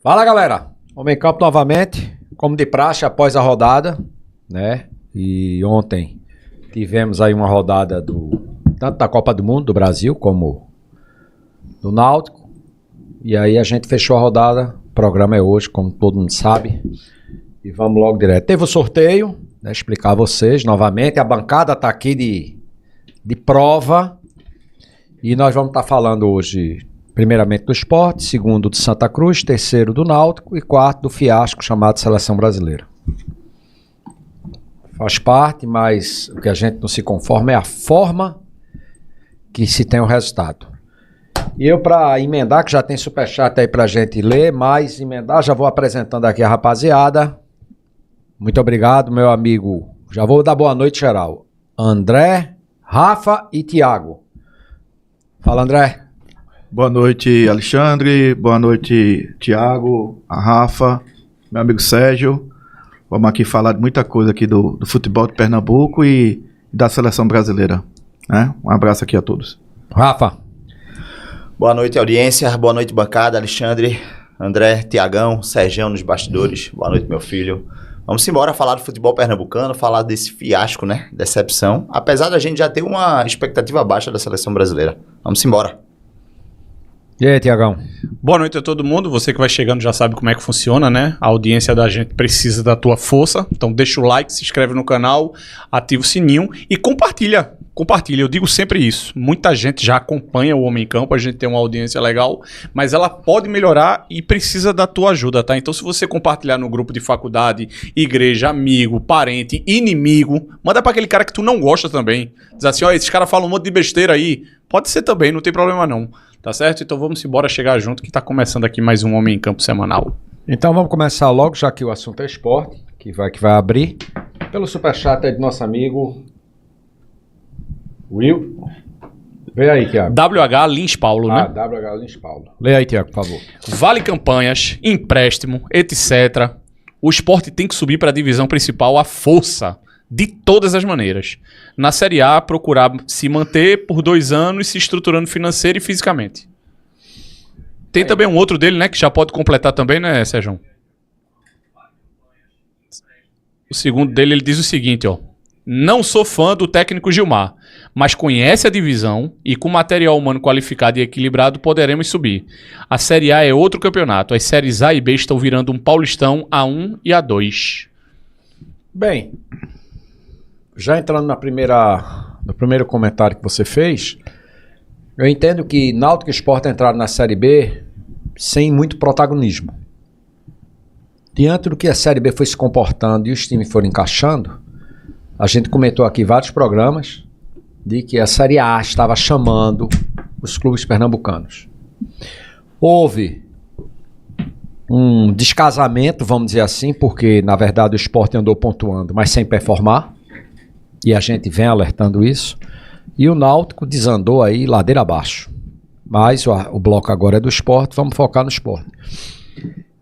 Fala, galera. Homem em campo novamente, como de praxe, após a rodada, né? E ontem tivemos aí uma rodada tanto da Copa do Mundo do Brasil como do Náutico. E aí a gente fechou a rodada. O programa é hoje, como todo mundo sabe. E vamos logo direto. Teve o sorteio, né? Explicar a vocês novamente. A bancada tá aqui de prova. E nós vamos estar falando hoje, primeiramente do Sport, segundo do Santa Cruz, terceiro do Náutico e quarto do fiasco chamado Seleção Brasileira. Faz parte, mas o que a gente não se conforma é a forma que se tem o resultado. E eu, para emendar, que já tem superchat aí pra gente ler, mas emendar, já vou apresentando aqui a rapaziada. Muito obrigado, meu amigo. Já vou dar boa noite geral. André, Rafa e Thiago. Fala, André. Boa noite, Alexandre. Boa noite, Thiago, a Rafa, meu amigo Sérgio. Vamos aqui falar de muita coisa aqui do futebol de Pernambuco e da seleção brasileira, né? Um abraço aqui a todos. Rafa. Boa noite, audiência. Boa noite, bancada. Alexandre, André, Tiagão, Sergião nos bastidores. Boa noite, meu filho. Vamos embora falar do futebol pernambucano, falar desse fiasco, né? Decepção. Apesar da gente já ter uma expectativa baixa da seleção brasileira. Vamos embora. E aí, Tiagão? Boa noite a todo mundo. Você que vai chegando já sabe como é que funciona, né? A audiência da gente precisa da tua força. Então deixa o like, se inscreve no canal, ativa o sininho e compartilha. Compartilha, eu digo sempre isso. Muita gente já acompanha o Homem em Campo, a gente tem uma audiência legal, mas ela pode melhorar e precisa da tua ajuda, tá? Então se você compartilhar no grupo de faculdade, igreja, amigo, parente, inimigo, manda pra aquele cara que tu não gosta também. Diz assim, ó, esses caras falam um monte de besteira aí. Pode ser também, não tem problema não. Tá certo? Então vamos embora chegar junto que tá começando aqui mais um Homem em Campo semanal. Então vamos começar logo, já que o assunto é esporte, que vai abrir, pelo superchat aí do nosso amigo Will. Vê aí, Thiago. WH Lins Paulo, né? WH Lins Paulo. Lê aí, Thiago, por favor. Vale campanhas, empréstimo, etc. O Sport tem que subir para a divisão principal à força, de todas as maneiras. Na Série A, procurar se manter por 2 anos, se estruturando financeiro e fisicamente. Tem também um outro dele, né, que já pode completar também, né, Sérgio? O segundo dele, ele diz o seguinte, ó. Não sou fã do técnico Gilmar, mas conhece a divisão e com material humano qualificado e equilibrado poderemos subir. A Série A é outro campeonato. As séries A e B estão virando um Paulistão A1 e A2. Bem, já entrando no primeiro comentário que você fez, eu entendo que Náutico e Sport entraram na Série B sem muito protagonismo. Diante do que a Série B foi se comportando e os times foram encaixando, a gente comentou aqui vários programas de que a Série A estava chamando os clubes pernambucanos. Houve um descasamento, vamos dizer assim, porque na verdade o Sport andou pontuando, mas sem performar, e a gente vem alertando isso, e o Náutico desandou aí ladeira abaixo. Mas o bloco agora é do Sport, vamos focar no Sport.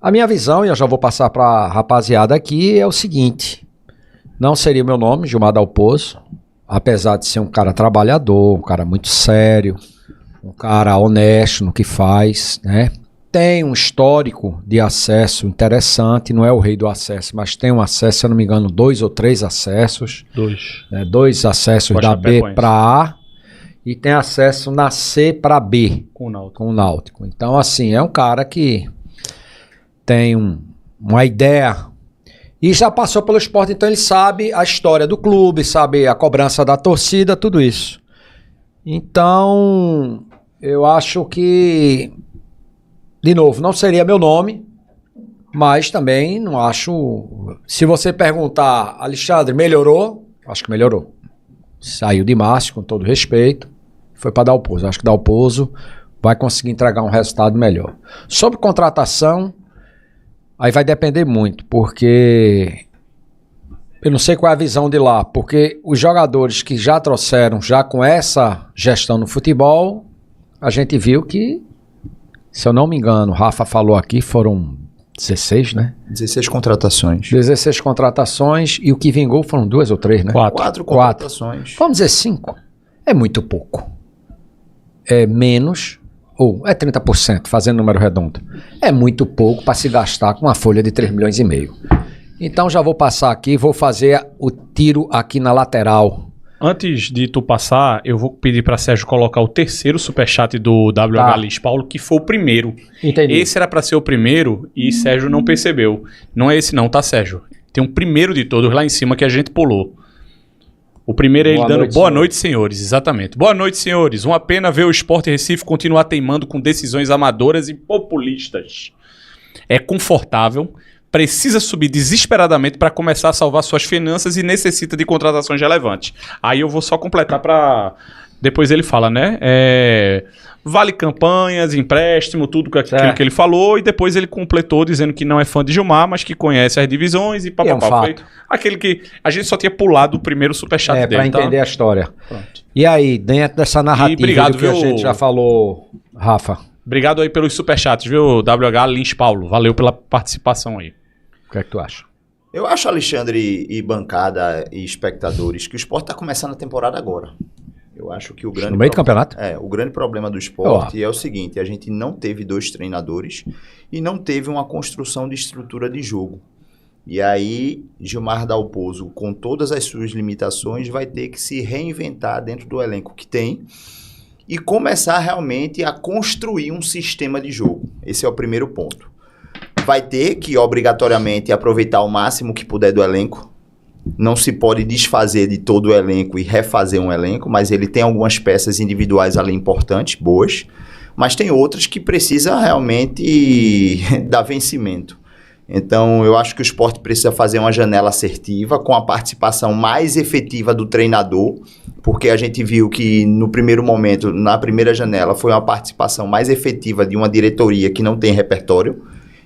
A minha visão, e eu já vou passar para a rapaziada aqui, é o seguinte: não seria o meu nome, Gilmar Dalpozo, apesar de ser um cara trabalhador, um cara muito sério, um cara honesto no que faz, né? Tem um histórico de acesso interessante, não é o rei do acesso, mas tem um acesso, se eu não me engano, 2 ou 3 acessos. 2 acessos da B para A e tem acesso na C para B com o Náutico. Então, assim, é um cara que tem uma ideia e já passou pelo Sport, então ele sabe a história do clube, sabe a cobrança da torcida, tudo isso. Então, eu acho que, de novo, não seria meu nome, mas também não acho... Se você perguntar, Alexandre, melhorou? Acho que melhorou. Saiu de Márcio, com todo respeito, foi para Dalpozo. Acho que Dalpozo vai conseguir entregar um resultado melhor. Sobre contratação, aí vai depender muito, porque eu não sei qual é a visão de lá, porque os jogadores que já trouxeram, já com essa gestão no futebol, a gente viu que, se eu não me engano, o Rafa falou aqui, foram 16, né? 16 contratações. 16 contratações e o que vingou foram 2 ou 3, né? 4 contratações. Vamos dizer 5. É muito pouco. É menos ou é 30%, fazendo número redondo. É muito pouco para se gastar com uma folha de 3,5 milhões. Então já vou passar aqui, vou fazer o tiro aqui na lateral. Antes de tu passar, eu vou pedir para Sérgio colocar o terceiro superchat do WH Lins Paulo, que foi o primeiro. Entendi. Esse era para ser o primeiro e Sérgio não percebeu. Não é esse não, tá, Sérgio? Tem um primeiro de todos lá em cima que a gente pulou. O primeiro é ele dando boa noite, senhores. Exatamente. Boa noite, senhores. Uma pena ver o Sport Recife continuar teimando com decisões amadoras e populistas. É confortável, precisa subir desesperadamente para começar a salvar suas finanças e necessita de contratações relevantes. Aí eu vou só completar para... Depois ele fala, né? Vale campanhas, empréstimo, tudo aquilo que ele falou. E depois ele completou dizendo que não é fã de Gilmar, mas que conhece as divisões e papapá. Foi aquele que a gente só tinha pulado o primeiro superchat dele. Para entender a história. Pronto. E aí, dentro dessa narrativa que a gente já falou, Rafa? Obrigado aí pelos superchats, viu, WH Lins Paulo? Valeu pela participação aí. O que é que tu acha? Eu acho, Alexandre e bancada e espectadores, que o Sport está começando a temporada agora. Eu acho que o grande... No meio do campeonato? O grande problema do Sport é o seguinte, a gente não teve 2 treinadores e não teve uma construção de estrutura de jogo. E aí, Gilmar Dalpozo, com todas as suas limitações, vai ter que se reinventar dentro do elenco que tem e começar realmente a construir um sistema de jogo. Esse é o primeiro ponto. Vai ter que, obrigatoriamente, aproveitar o máximo que puder do elenco. Não se pode desfazer de todo o elenco e refazer um elenco, mas ele tem algumas peças individuais ali importantes, boas, mas tem outras que precisa realmente dar vencimento. Então, eu acho que o Sport precisa fazer uma janela assertiva, com a participação mais efetiva do treinador, porque a gente viu que no primeiro momento, na primeira janela, foi uma participação mais efetiva de uma diretoria que não tem repertório.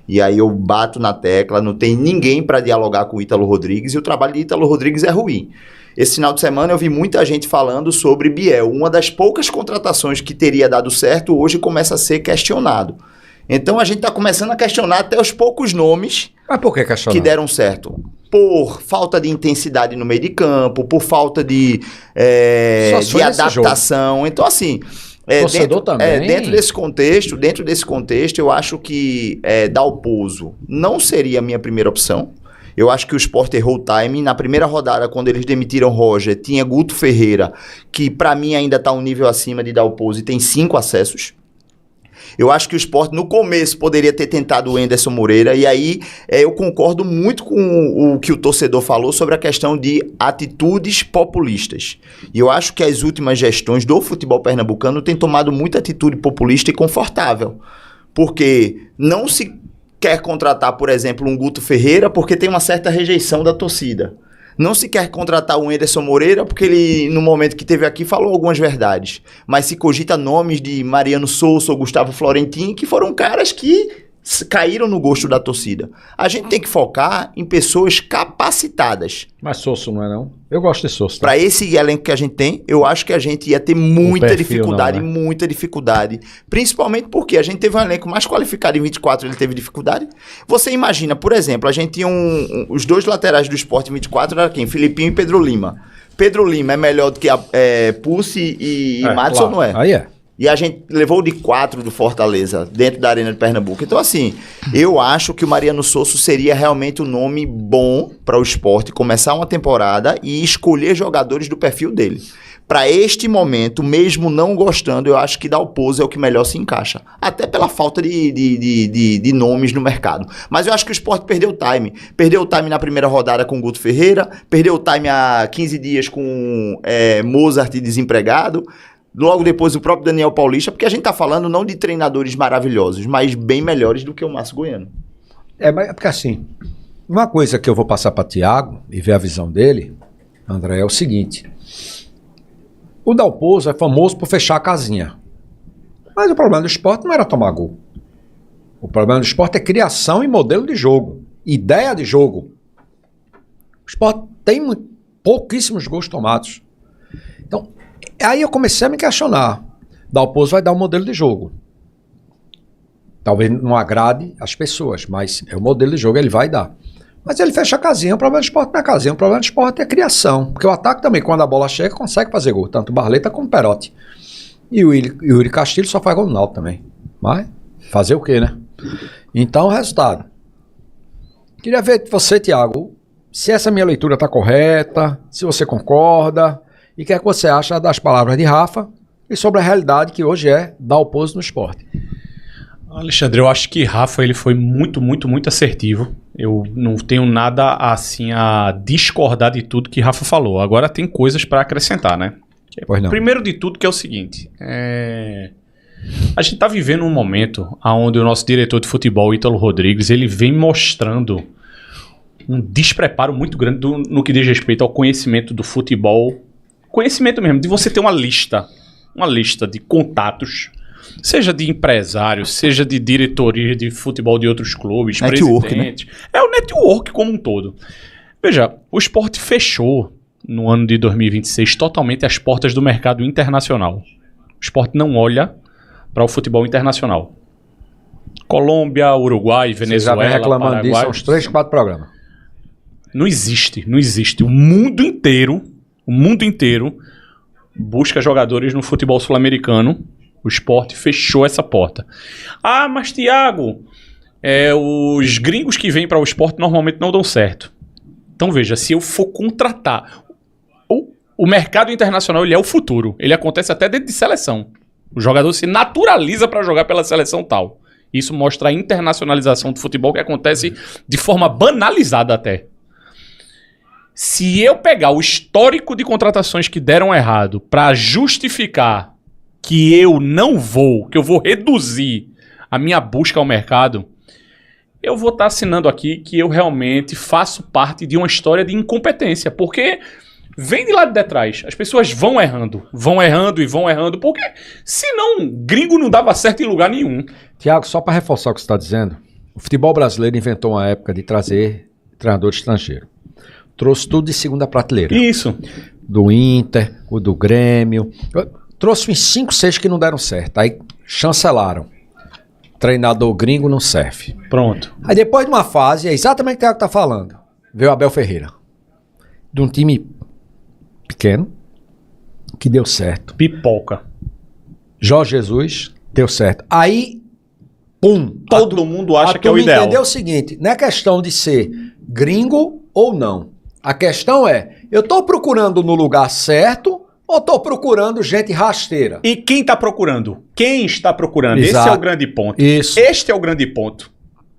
E aí eu bato na tecla, não tem ninguém para dialogar com o Ítalo Rodrigues, e o trabalho de Ítalo Rodrigues é ruim. Esse final de semana eu vi muita gente falando sobre Biel. Uma das poucas contratações que teria dado certo, hoje começa a ser questionado. Então a gente está começando a questionar até os poucos nomes. Mas por que questionar? Que deram certo. Por falta de intensidade no meio de campo, por falta de adaptação. Então assim... dentro desse contexto, eu acho que Dalpozo não seria a minha primeira opção. Eu acho que o Sport errou o timing. Na primeira rodada, quando eles demitiram Roger, tinha Guto Ferreira, que para mim ainda está um nível acima de Dalpozo e tem 5 acessos. Eu acho que o Sport, no começo, poderia ter tentado o Anderson Moreira, e aí eu concordo muito com o que o torcedor falou sobre a questão de atitudes populistas. E eu acho que as últimas gestões do futebol pernambucano têm tomado muita atitude populista e confortável, porque não se quer contratar, por exemplo, um Guto Ferreira porque tem uma certa rejeição da torcida. Não se quer contratar o Anderson Moreira porque ele, no momento que teve aqui, falou algumas verdades. Mas se cogita nomes de Mariano Souza ou Gustavo Florentin, que foram caras que caíram no gosto da torcida. A gente tem que focar em pessoas capacitadas. Mas Souza não é não? Eu gosto de Souza. Para esse elenco que a gente tem, eu acho que a gente ia ter muita dificuldade. Principalmente porque a gente teve um elenco mais qualificado em 24, ele teve dificuldade. Você imagina, por exemplo, a gente tinha os 2 laterais do Sport em 24, era quem? Filipinho e Pedro Lima. Pedro Lima é melhor do que Pussi e Madison, claro. Não é? Aí é. E a gente levou de 4 do Fortaleza, dentro da Arena de Pernambuco. Então, assim, eu acho que o Mariano Souza seria realmente um nome bom para o Sport começar uma temporada e escolher jogadores do perfil dele. Para este momento, mesmo não gostando, eu acho que Dalpozo é o que melhor se encaixa. Até pela falta de nomes no mercado. Mas eu acho que o Sport perdeu o time. Perdeu o time na primeira rodada com o Guto Ferreira, perdeu o time há 15 dias com Mozart desempregado. Logo depois o próprio Daniel Paulista, porque a gente tá falando não de treinadores maravilhosos, mas bem melhores do que o Márcio Goiano. Mas porque assim, uma coisa que eu vou passar para Thiago e ver a visão dele, André, é o seguinte: o Dalpozo é famoso por fechar a casinha, mas o problema do Sport não era tomar gol. O problema do Sport é criação e modelo de jogo, ideia de jogo. O Sport tem pouquíssimos gols tomados. Então, aí eu comecei a me questionar. Dalpozo vai dar um modelo de jogo. Talvez não agrade as pessoas, mas é o modelo de jogo, ele vai dar. Mas ele fecha a casinha, o problema do Sport não é a casinha, o problema do Sport é a criação. Porque o ataque também, quando a bola chega, consegue fazer gol. Tanto Barleta como Perotti. E o Yuri Castilho só faz gol no Náutico também. Mas fazer o quê, né? Então, resultado. Queria ver de você, Thiago, se essa minha leitura está correta, se você concorda, e o que é que você acha das palavras de Rafa e sobre a realidade que hoje é Dalpozo no esporte. Alexandre, eu acho que Rafa ele foi muito, muito, muito assertivo. Eu não tenho nada assim a discordar de tudo que Rafa falou. Agora tem coisas para acrescentar, né? Pois não. Primeiro de tudo que é o seguinte, a gente está vivendo um momento onde o nosso diretor de futebol, Ítalo Rodrigues, ele vem mostrando um despreparo muito grande no que diz respeito ao conhecimento do futebol. Conhecimento mesmo, de você ter uma lista de contatos, seja de empresários, seja de diretoria de futebol de outros clubes, network, presidentes. Né? É o network como um todo. Veja, o esporte fechou no ano de 2026 totalmente as portas do mercado internacional. O esporte não olha para o futebol internacional. Colômbia, Uruguai, Venezuela, Você já vem reclamando Paraguai. disso há uns 3, 4 programas. Não existe. O mundo inteiro busca jogadores no futebol sul-americano. O esporte fechou essa porta. Ah, mas Thiago, os gringos que vêm para o esporte normalmente não dão certo. Então veja, se eu for contratar... O mercado internacional ele é o futuro. Ele acontece até dentro de seleção. O jogador se naturaliza para jogar pela seleção tal. Isso mostra a internacionalização do futebol que acontece de forma banalizada até. Se eu pegar o histórico de contratações que deram errado para justificar que eu vou reduzir a minha busca ao mercado, eu vou estar assinando aqui que eu realmente faço parte de uma história de incompetência, porque vem de lá de trás, as pessoas vão errando, porque senão gringo não dava certo em lugar nenhum. Thiago, só para reforçar o que você está dizendo, o futebol brasileiro inventou uma época de trazer treinador estrangeiro. Trouxe tudo de segunda prateleira. Isso. Do Inter, o do Grêmio. Trouxe uns 5, 6 que não deram certo. Aí chancelaram. Treinador gringo não serve. Pronto. Aí depois de uma fase, é exatamente o que o Thiago está falando. Veio o Abel Ferreira. De um time pequeno, que deu certo. Pipoca. Jorge Jesus, deu certo. Aí, pum. Todo mundo acha que é o ideal. Entendeu o seguinte, não é questão de ser gringo ou não. A questão é, eu tô procurando no lugar certo ou tô procurando gente rasteira? E quem está procurando? Quem está procurando? Exato. Esse é o grande ponto. Isso. Este é o grande ponto.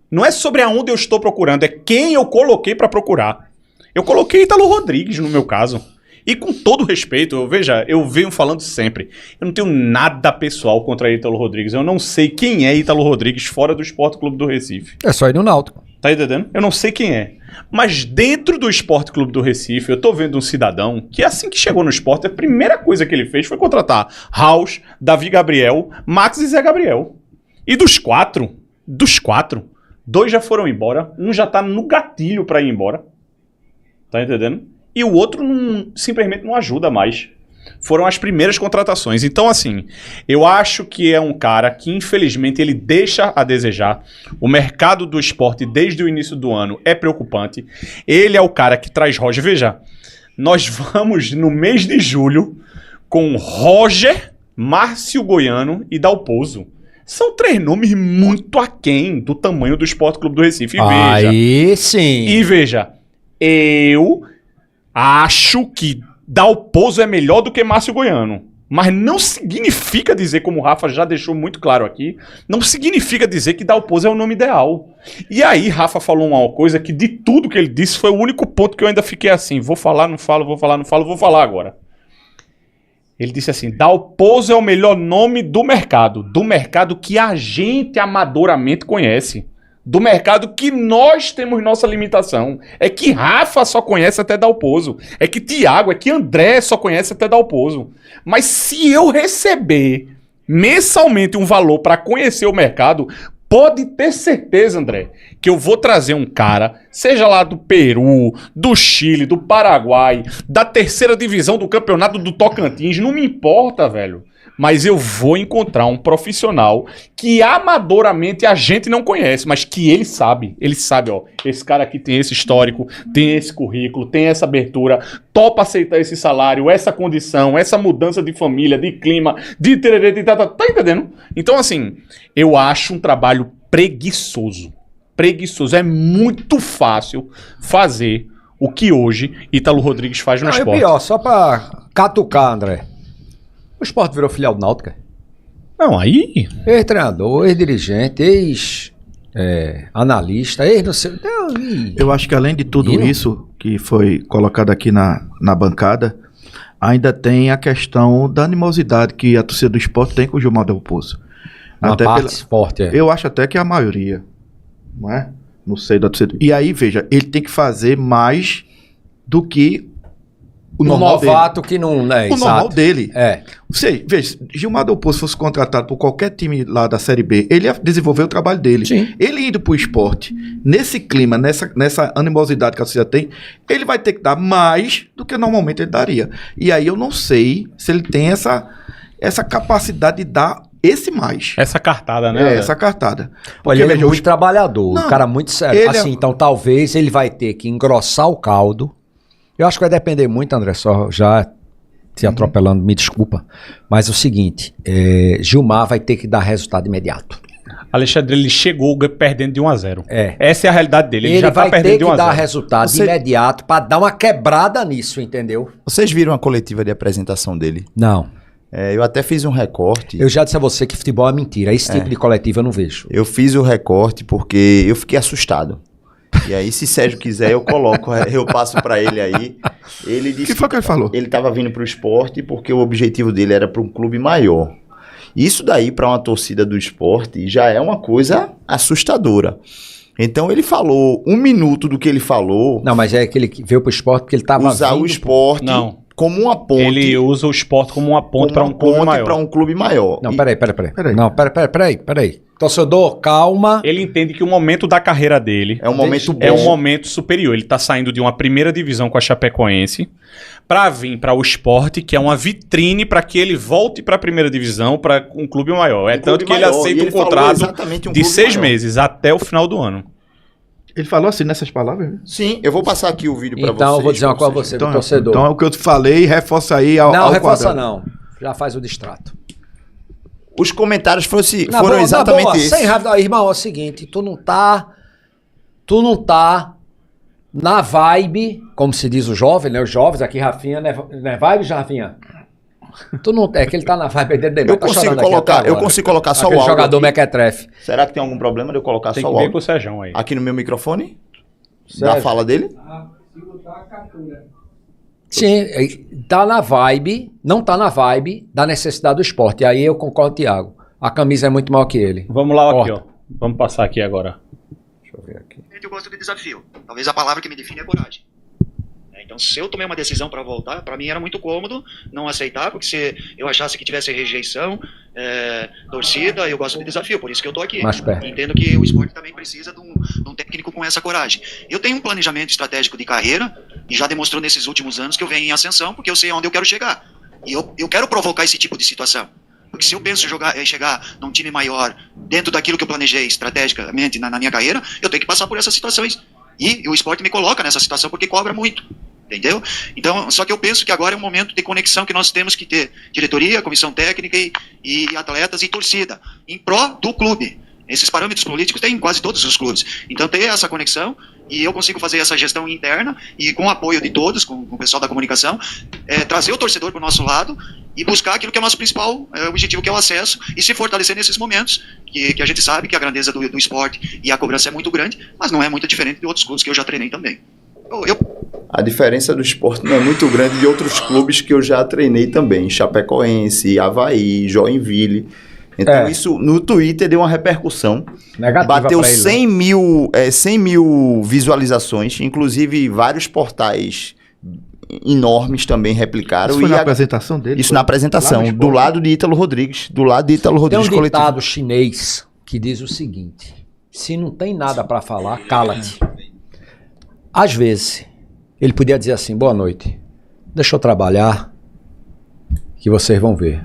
Não é sobre aonde eu estou procurando, é quem eu coloquei para procurar. Eu coloquei Ítalo Rodrigues no meu caso. E com todo respeito, eu venho falando sempre, eu não tenho nada pessoal contra Ítalo Rodrigues. Eu não sei quem é Ítalo Rodrigues fora do Sport Clube do Recife. É só ir no Náutico. Tá entendendo? Eu não sei quem é. Mas dentro do Sport Clube do Recife, eu tô vendo um cidadão que assim que chegou no esporte, a primeira coisa que ele fez foi contratar Raus, Davi Gabriel, Max e Zé Gabriel. E dos quatro, 2 já foram embora, um já tá no gatilho pra ir embora. Tá entendendo? E o outro simplesmente não ajuda mais. Foram as primeiras contratações. Então, assim, eu acho que é um cara que, infelizmente, ele deixa a desejar. O mercado do esporte, desde o início do ano, é preocupante. Ele é o cara que traz Roger. Veja, nós vamos no mês de julho com Roger, Márcio Goiano e Dalpozo. São 3 nomes muito aquém do tamanho do Sport Clube do Recife. Aí sim. E veja, eu acho que Dalpozo é melhor do que Márcio Goiano. Mas não significa dizer, como o Rafa já deixou muito claro aqui, não significa dizer que Dalpozo é o nome ideal. E aí Rafa falou uma coisa que de tudo que ele disse foi o único ponto que eu ainda fiquei assim, vou falar, não falo, vou falar agora. Ele disse assim, Dalpozo é o melhor nome do mercado que a gente amadoramente conhece. Do mercado que nós temos nossa limitação. É que Rafa só conhece até Dalpozo. É que Thiago, é que André só conhece até Dalpozo. Mas se eu receber mensalmente um valor para conhecer o mercado, pode ter certeza, André, que eu vou trazer um cara, seja lá do Peru, do Chile, do Paraguai, da 3ª divisão do campeonato do Tocantins, não me importa, velho. mas eu vou encontrar um profissional que amadoramente a gente não conhece, mas que ele sabe, ó, esse cara aqui tem esse histórico, tem esse currículo, tem essa abertura, topa aceitar esse salário, essa condição, essa mudança de família, de clima, tá entendendo? Então, assim, eu acho um trabalho preguiçoso. É muito fácil fazer o que hoje Ítalo Rodrigues faz no Não, esporte. E pior, só pra catucar, André. O esporte virou filial do Náutico. Não, aí... Ex-treinador, ex-dirigente, ex-analista, não sei... Eu acho que além de tudo isso que foi colocado aqui na bancada, ainda tem a questão da animosidade que a torcida do esporte tem com o Gilmar Del Pozo. Uma parte forte, Eu acho até que a maioria, não é? Não sei da torcida. E aí, veja, ele tem que fazer mais do que o normal novato dele. Que não... Né, o normal dele. É. Você, veja, Gilmar Del Pozo fosse contratado por qualquer time lá da Série B, ele ia desenvolver o trabalho dele. Sim. Ele indo pro esporte, nesse clima, nessa animosidade que a torcida tem, ele vai ter que dar mais do que normalmente ele daria. E aí eu não sei se ele tem essa capacidade de dar esse mais. Essa cartada, né? Essa cartada. Olha, ele é muito trabalhador, um cara muito sério. Assim, então talvez ele vai ter que engrossar o caldo. Eu acho que vai depender muito, André, só já te atropelando, me desculpa. Mas é o seguinte, Gilmar vai ter que dar resultado imediato. Alexandre, ele chegou perdendo de 1-0. É. Essa é a realidade dele. Ele já vai tá perdendo ter de 1-0. que dar resultado imediato para dar uma quebrada nisso, entendeu? Vocês viram a coletiva de apresentação dele? Não. Eu até fiz um recorte. Eu já disse a você que futebol é mentira. Esse tipo de coletiva eu não vejo. Eu fiz o recorte porque eu fiquei assustado. E aí, se Sérgio quiser, eu coloco, eu passo pra ele aí. Ele disse que foi que ele falou? Ele tava vindo pro esporte porque o objetivo dele era para um clube maior. Isso daí, para uma torcida do esporte, já é uma coisa assustadora. Então, ele falou 1 minuto do que ele falou. Não, mas é que ele veio pro esporte porque ele tava usar o esporte como uma ponte. Ele usa o esporte como uma ponte para um clube maior. Para um clube maior. Não, peraí. Não, peraí. Torcedor, calma. Ele entende que o momento da carreira dele é um momento bom. É um momento superior. Ele tá saindo de uma primeira divisão com a Chapecoense para vir para o esporte, que é uma vitrine para que ele volte para a primeira divisão, para um clube maior. É tanto que ele aceita um contrato de 6 meses até o final do ano. Ele falou assim nessas palavras? Sim, eu vou passar aqui o vídeo para vocês. Então, eu vou dizer uma coisa a você, do torcedor. Então, é o que eu te falei, reforça aí Não, reforça não. Já faz o distrato. Os comentários foram exatamente esses. Sem raiva, irmão, é o seguinte, tu não tá na vibe, como se diz o jovem, né? Os jovens aqui, Rafinha, né? Não é vibe, Rafinha? Tu não, é que ele tá na vibe dele. Eu consigo colocar só o áudio. Jogador mequetrefe. Será que tem algum problema de eu colocar só o áudio? Tem que ver com o Sérgio aí. Aqui no meu microfone? Da fala dele? Sim, tá na vibe, não tá na vibe da necessidade do esporte. E aí eu concordo, Thiago. A camisa é muito maior que ele. Vamos lá, aqui, ó. Vamos passar aqui agora. Deixa eu ver aqui. Eu gosto de desafio. Talvez a palavra que me define é coragem. Então, se eu tomei uma decisão para voltar, para mim era muito cômodo não aceitar, porque se eu achasse que tivesse rejeição, torcida, eu gosto de desafio, por isso que eu tô aqui. Entendo que o esporte também precisa de um técnico com essa coragem. Eu tenho um planejamento estratégico de carreira, e já demonstrou nesses últimos anos que eu venho em ascensão, porque eu sei onde eu quero chegar. E eu quero provocar esse tipo de situação. Porque se eu penso em chegar num time maior, dentro daquilo que eu planejei estrategicamente na minha carreira, eu tenho que passar por essas situações. E o esporte me coloca nessa situação porque cobra muito. Entendeu? Então, só que eu penso que agora é um momento de conexão que nós temos que ter. Diretoria, comissão técnica e atletas e torcida. Em pró do clube. Esses parâmetros políticos tem em quase todos os clubes. Então, ter essa conexão e eu consigo fazer essa gestão interna e com o apoio de todos, com o pessoal da comunicação, trazer o torcedor para o nosso lado e buscar aquilo que é o nosso principal objetivo, que é o acesso, e se fortalecer nesses momentos, que a gente sabe que a grandeza do esporte e a cobrança é muito grande, mas não é muito diferente de outros clubes que eu já treinei também. A diferença do esporte não é muito grande de outros clubes que eu já treinei também. Chapecoense, Avaí, Joinville. Então isso no Twitter deu uma repercussão. Negativa. Bateu 100 mil visualizações. Inclusive vários portais enormes também replicaram. Isso foi na apresentação dele? Isso na apresentação. Do lado de Ítalo Rodrigues. Tem um ditado chinês que diz o seguinte: se não tem nada para falar, cala-te. Às vezes, ele podia dizer assim, boa noite, deixa eu trabalhar, que vocês vão ver.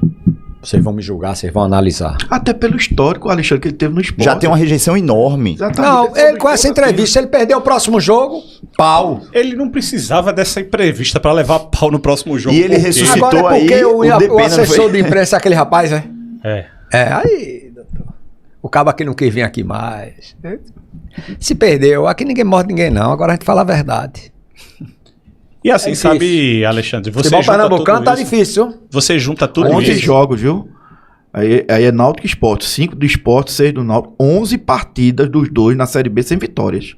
Vocês vão me julgar, vocês vão analisar. Até pelo histórico, Alexandre, que ele teve no esporte. Já tem uma rejeição enorme. Exatamente. Não, ele, com essa entrevista, ele perdeu o próximo jogo, pau. Ele não precisava dessa entrevista pra levar pau no próximo jogo. E ele porque- ressuscitou. Agora é porque aí, o o Depena assessor foi- de imprensa é aquele rapaz, né? É. Aí, doutor. O cabo aqui não quis vir aqui mais. Se perdeu. Aqui ninguém morde ninguém, não. Agora a gente fala a verdade. E assim, É difícil. sabe, Alexandre, você Futebol junta pernambucano tudo tá isso, difícil. você junta tudo 11 isso. jogos, viu? Aí é Náutico e Sport. 5 do Sport, 6 do Náutico. 11 partidas dos dois na Série B sem vitórias.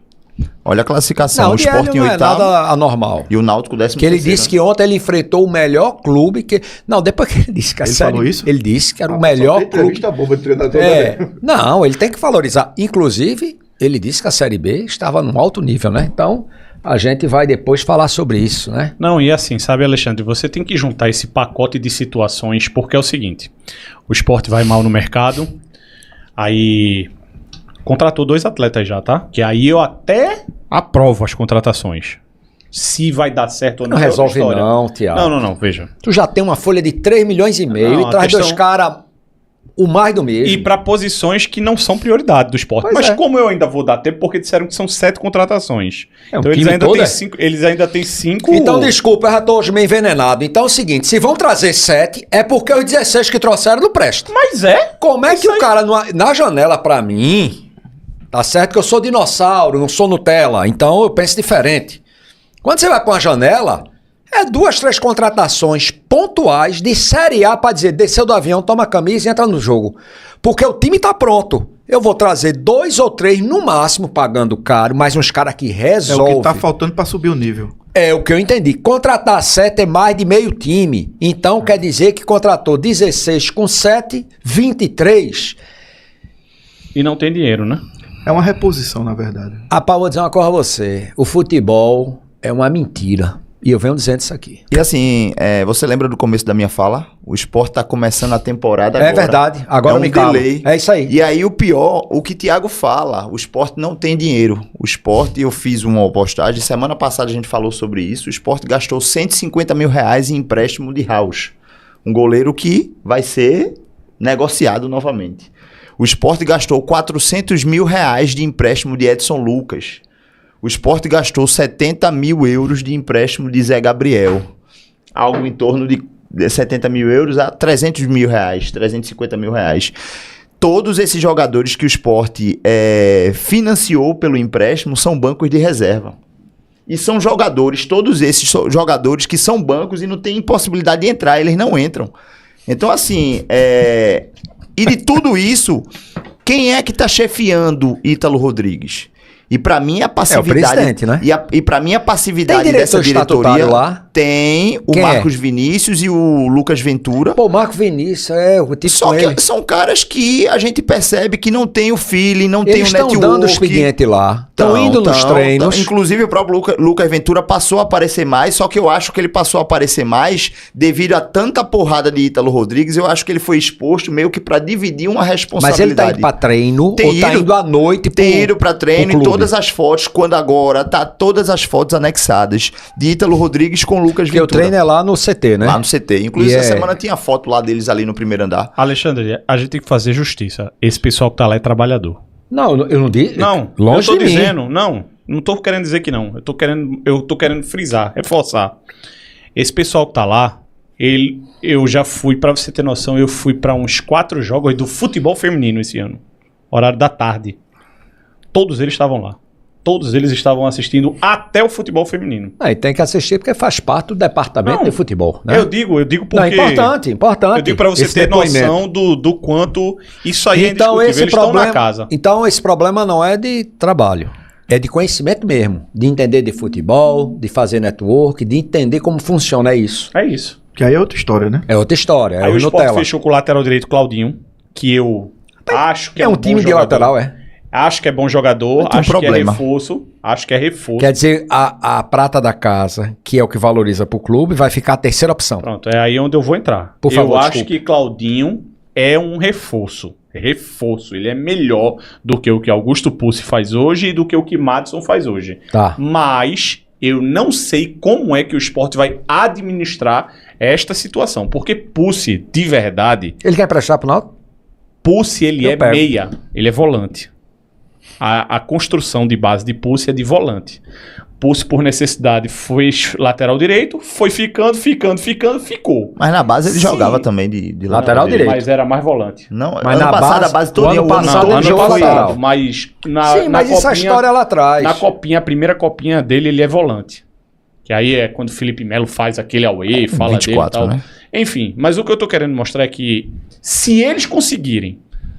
Olha a classificação. Não, o o Sport Diário em não é oitavo nada anormal. e o Náutico 13º. Que ele disse que ontem ele enfrentou o melhor clube que... Não, depois que ele disse que a Ele série... falou isso? Ele disse que era o melhor clube. boba de treinador. Não, ele tem que valorizar. Inclusive, ele disse que a Série B estava num alto nível, né? Então, a gente vai depois falar sobre isso, né? Não, e assim, sabe, Alexandre, você tem que juntar esse pacote de situações, porque é o seguinte, o Sport vai mal no mercado, aí contratou 2 atletas já, tá? Que aí eu até aprovo as contratações. Se vai dar certo ou não. Não é outra resolve história. não, Thiago. Não, veja. Tu já tem uma folha de 3 milhões e meio Não, e a traz questão- dois caras o mais do mesmo. E para posições que não são prioridade do Sport. Pois Mas é. como eu ainda vou dar tempo, porque disseram que são 7 contratações. É, um Então eles time ainda, todo têm é? 5, eles ainda têm 5. Então, desculpa, eu já tô meio envenenado. Então é o seguinte, se vão trazer 7, é porque os 16 que trouxeram não prestam. Mas é? Como é Isso que o aí. cara, na janela, pra mim, tá certo que eu sou dinossauro, não sou Nutella, então eu penso diferente. Quando você vai pra uma janela, é 2, 3 contratações pontuais de Série A pra dizer, desceu do avião, toma a camisa e entra no jogo. Porque o time tá pronto. Eu vou trazer 2 ou 3 no máximo, pagando caro, mas uns caras que É o resolvem. que tá faltando pra subir o nível. É o que eu entendi. Contratar 7 é mais de meio time. Então quer dizer que contratou 16 com 7, 23. E não tem dinheiro, né? É uma reposição, na verdade. Rapaz, vou dizer uma coisa a você. O futebol é uma mentira. E eu venho dizendo isso aqui. E assim, você lembra do começo da minha fala? O Sport tá começando a temporada agora. É verdade. Agora é um me calo. delay. É isso aí. E aí o pior, o que Thiago fala, o Sport não tem dinheiro. O Sport, eu fiz uma postagem, semana passada a gente falou sobre isso, o Sport gastou 150 mil reais em empréstimo de House. Um goleiro que vai ser negociado novamente. O Sport gastou 400 mil reais de empréstimo de Edson Lucas. O Sport gastou 70 mil euros de empréstimo de Zé Gabriel. Algo em torno de 70 mil euros a 300 mil reais, 350 mil reais. Todos esses jogadores que o Sport financiou pelo empréstimo são bancos de reserva. E são jogadores, todos esses jogadores que são bancos e não tem possibilidade de entrar, eles não entram. Então, assim, e de tudo isso, quem é que está chefiando Ítalo Rodrigues? E pra mim a passividade... presidente, né? E pra mim a passividade Tem dessa diretor diretoria... estatutário lá? Tem o Quem Marcos Vinícius e o Lucas Ventura. Pô, Marco Vinícius, eu tive Só com que ele. são caras que a gente percebe que não tem o feeling, não tem Eles o estão network. dando o expediente lá. Estão indo nos treinos. Inclusive o próprio Lucas Ventura passou a aparecer mais, só que eu acho que ele passou a aparecer mais devido a tanta porrada de Ítalo Rodrigues, eu acho que ele foi exposto meio que pra dividir uma Mas responsabilidade. ele tá indo pra treino Tem ou tá ido- indo à noite Tem ido pra treino pro e clube? todas as fotos, quando agora tá todas as fotos anexadas de Ítalo Rodrigues com Lucas Porque o Ventura. treino é lá no CT, né? Lá no CT. Inclusive, E essa é- semana tinha foto lá deles ali no primeiro andar. Alexandre, a gente tem que fazer justiça. Esse pessoal que tá lá é trabalhador. Não, eu não disse. Não, longe eu tô de mim. dizendo, não tô querendo dizer que não. Eu tô querendo frisar, reforçar. Esse pessoal que tá lá, eu já fui, pra você ter noção, eu fui pra uns 4 jogos do futebol feminino esse ano. Horário da tarde. Todos eles estavam lá. Todos eles estavam assistindo até o futebol feminino. Aí tem que assistir porque faz parte do departamento Não, de futebol, né? Eu digo porque... Não, importante. Eu digo pra você esse ter depoimento. noção do quanto isso aí Então é indiscutível. esse Eles estão problema, na casa. então esse problema não é de trabalho, é de conhecimento mesmo, de entender de futebol, de fazer network, de entender como funciona isso. É isso. Que aí é outra história, né? É outra história, é Aí o o Sport Nutella. fechou com o lateral direito Claudinho, que eu acho que É um bom time de jogador. lateral, é. Acho que é bom jogador, Tem um acho que é problema. reforço. Acho que é reforço. Quer dizer, a prata da casa, que é o que valoriza pro clube, vai ficar a terceira opção. Pronto, é aí onde eu vou entrar. Por favor, eu acho desculpe. que Claudinho é um reforço. Reforço. Ele é melhor do que o que Augusto Pussi faz hoje e do que o que Madison faz hoje. Tá. Mas Eu não sei como é que o Sport vai administrar esta situação. Porque Pucci, de verdade, Ele quer prestar pro Náutico? Pucci ele Eu é pego. meia, ele é volante. A construção de base de Pucci é de volante. Pucci, por necessidade, foi lateral direito, foi ficando, ficou. Mas na base ele Sim. jogava também de Lateral direito. Mas era mais volante. Não, Mas ano na passado base- a base o toda ano passado Não, ele ano jogou passado, lateral. mas Sim, mas isso é a história lá atrás. Na copinha, a primeira copinha dele, ele é volante. Que aí é quando o Felipe Melo faz aquele away, fala 24, dele e tal. né? Enfim, mas o que eu tô querendo mostrar é que se eles conseguirem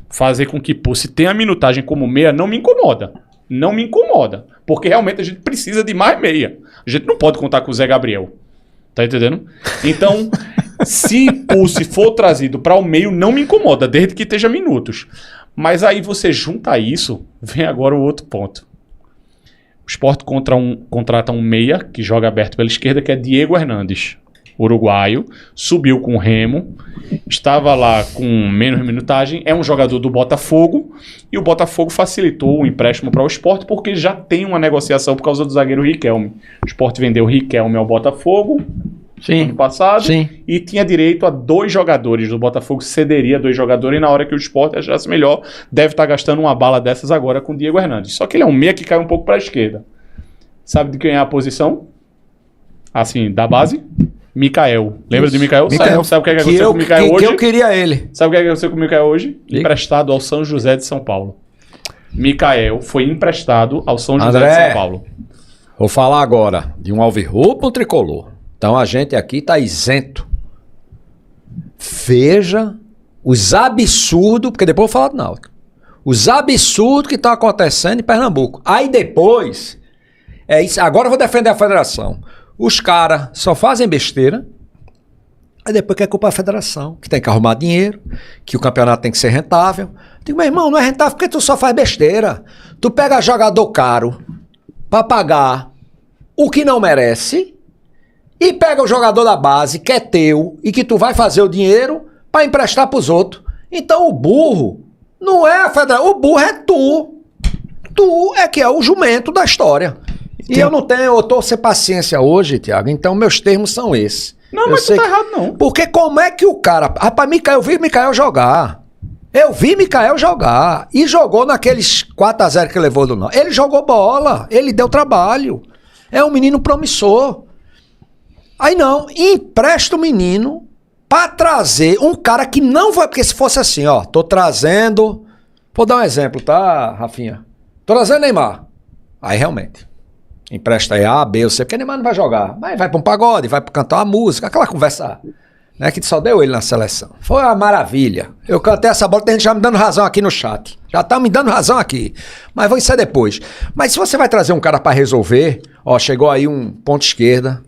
fazer com que Pucci tenha minutagem como meia, não me incomoda. Não me incomoda. Porque realmente a gente precisa de mais meia. A gente não pode contar com o Zé Gabriel. Tá entendendo? Então, se Pucci for trazido para o meio, não me incomoda, desde que esteja minutos. Mas aí você junta isso, vem agora o outro ponto. O Sport contrata um meia que joga aberto pela esquerda, que é Diego Hernandes, uruguaio, subiu com o Remo, estava lá com menos minutagem, é um jogador do Botafogo, e o Botafogo facilitou o empréstimo para o Sport porque já tem uma negociação por causa do zagueiro Riquelme. O Sport vendeu o Riquelme ao Botafogo ano passado, Sim. e tinha direito a 2 jogadores. Do Botafogo cederia 2 jogadores, e na hora que o Sport achasse melhor, deve estar gastando uma bala dessas agora com o Diego Hernandes. Só que ele é um meia que cai um pouco para a esquerda. Sabe de quem é a posição? Assim, da base? Mikael. Lembra de Mikael? Sabe o que é que aconteceu com o Mikael hoje? Que eu queria ele. Sabe o que é que aconteceu com o Mikael hoje? Diga. Emprestado ao São José de São Paulo. Mikael foi emprestado ao São José André. de São Paulo. Vou falar agora de um alvirrubro tricolor. Então a gente aqui tá isento. Veja os absurdos, porque depois eu vou falar do Náutico. Os absurdos que estão acontecendo em Pernambuco. Aí depois, é isso. Agora eu vou defender a federação. Os caras só fazem besteira. Aí depois que é culpa da federação, que tem que arrumar dinheiro, que o campeonato tem que ser rentável. Eu digo, meu irmão, não é rentável porque tu só faz besteira. Tu pega jogador caro pra pagar o que não merece e pega o jogador da base que é teu e que tu vai fazer o dinheiro pra emprestar pros outros. Então o burro não é a federação, o burro é tu. Tu é que é o jumento da história. E eu não tenho, eu tô sem paciência hoje, Thiago, então meus termos são esses. Não, Eu mas tu sei tá que- errado não. Porque como é que o cara... Rapaz, eu vi Mikael jogar. Eu vi Mikael jogar. E jogou naqueles 4-0 que levou do Náutico. Ele jogou bola. Ele deu trabalho. É um menino promissor. Aí não, empresta o menino pra trazer um cara que não vai... Porque se fosse assim, ó, tô trazendo... Vou dar um exemplo, tá, Rafinha? Tô trazendo Neymar. Aí realmente... Empresta aí A, B, ou C, porque Neymar não vai jogar. Mas vai pra um pagode, vai pra cantar uma música, aquela conversa, né, que só deu ele na seleção. Foi uma maravilha. Eu cantei essa bola, tem gente já me dando razão aqui no chat. Já tá me dando razão aqui. Mas vou isso depois. Mas se você vai trazer um cara pra resolver, ó, chegou aí um ponto esquerda,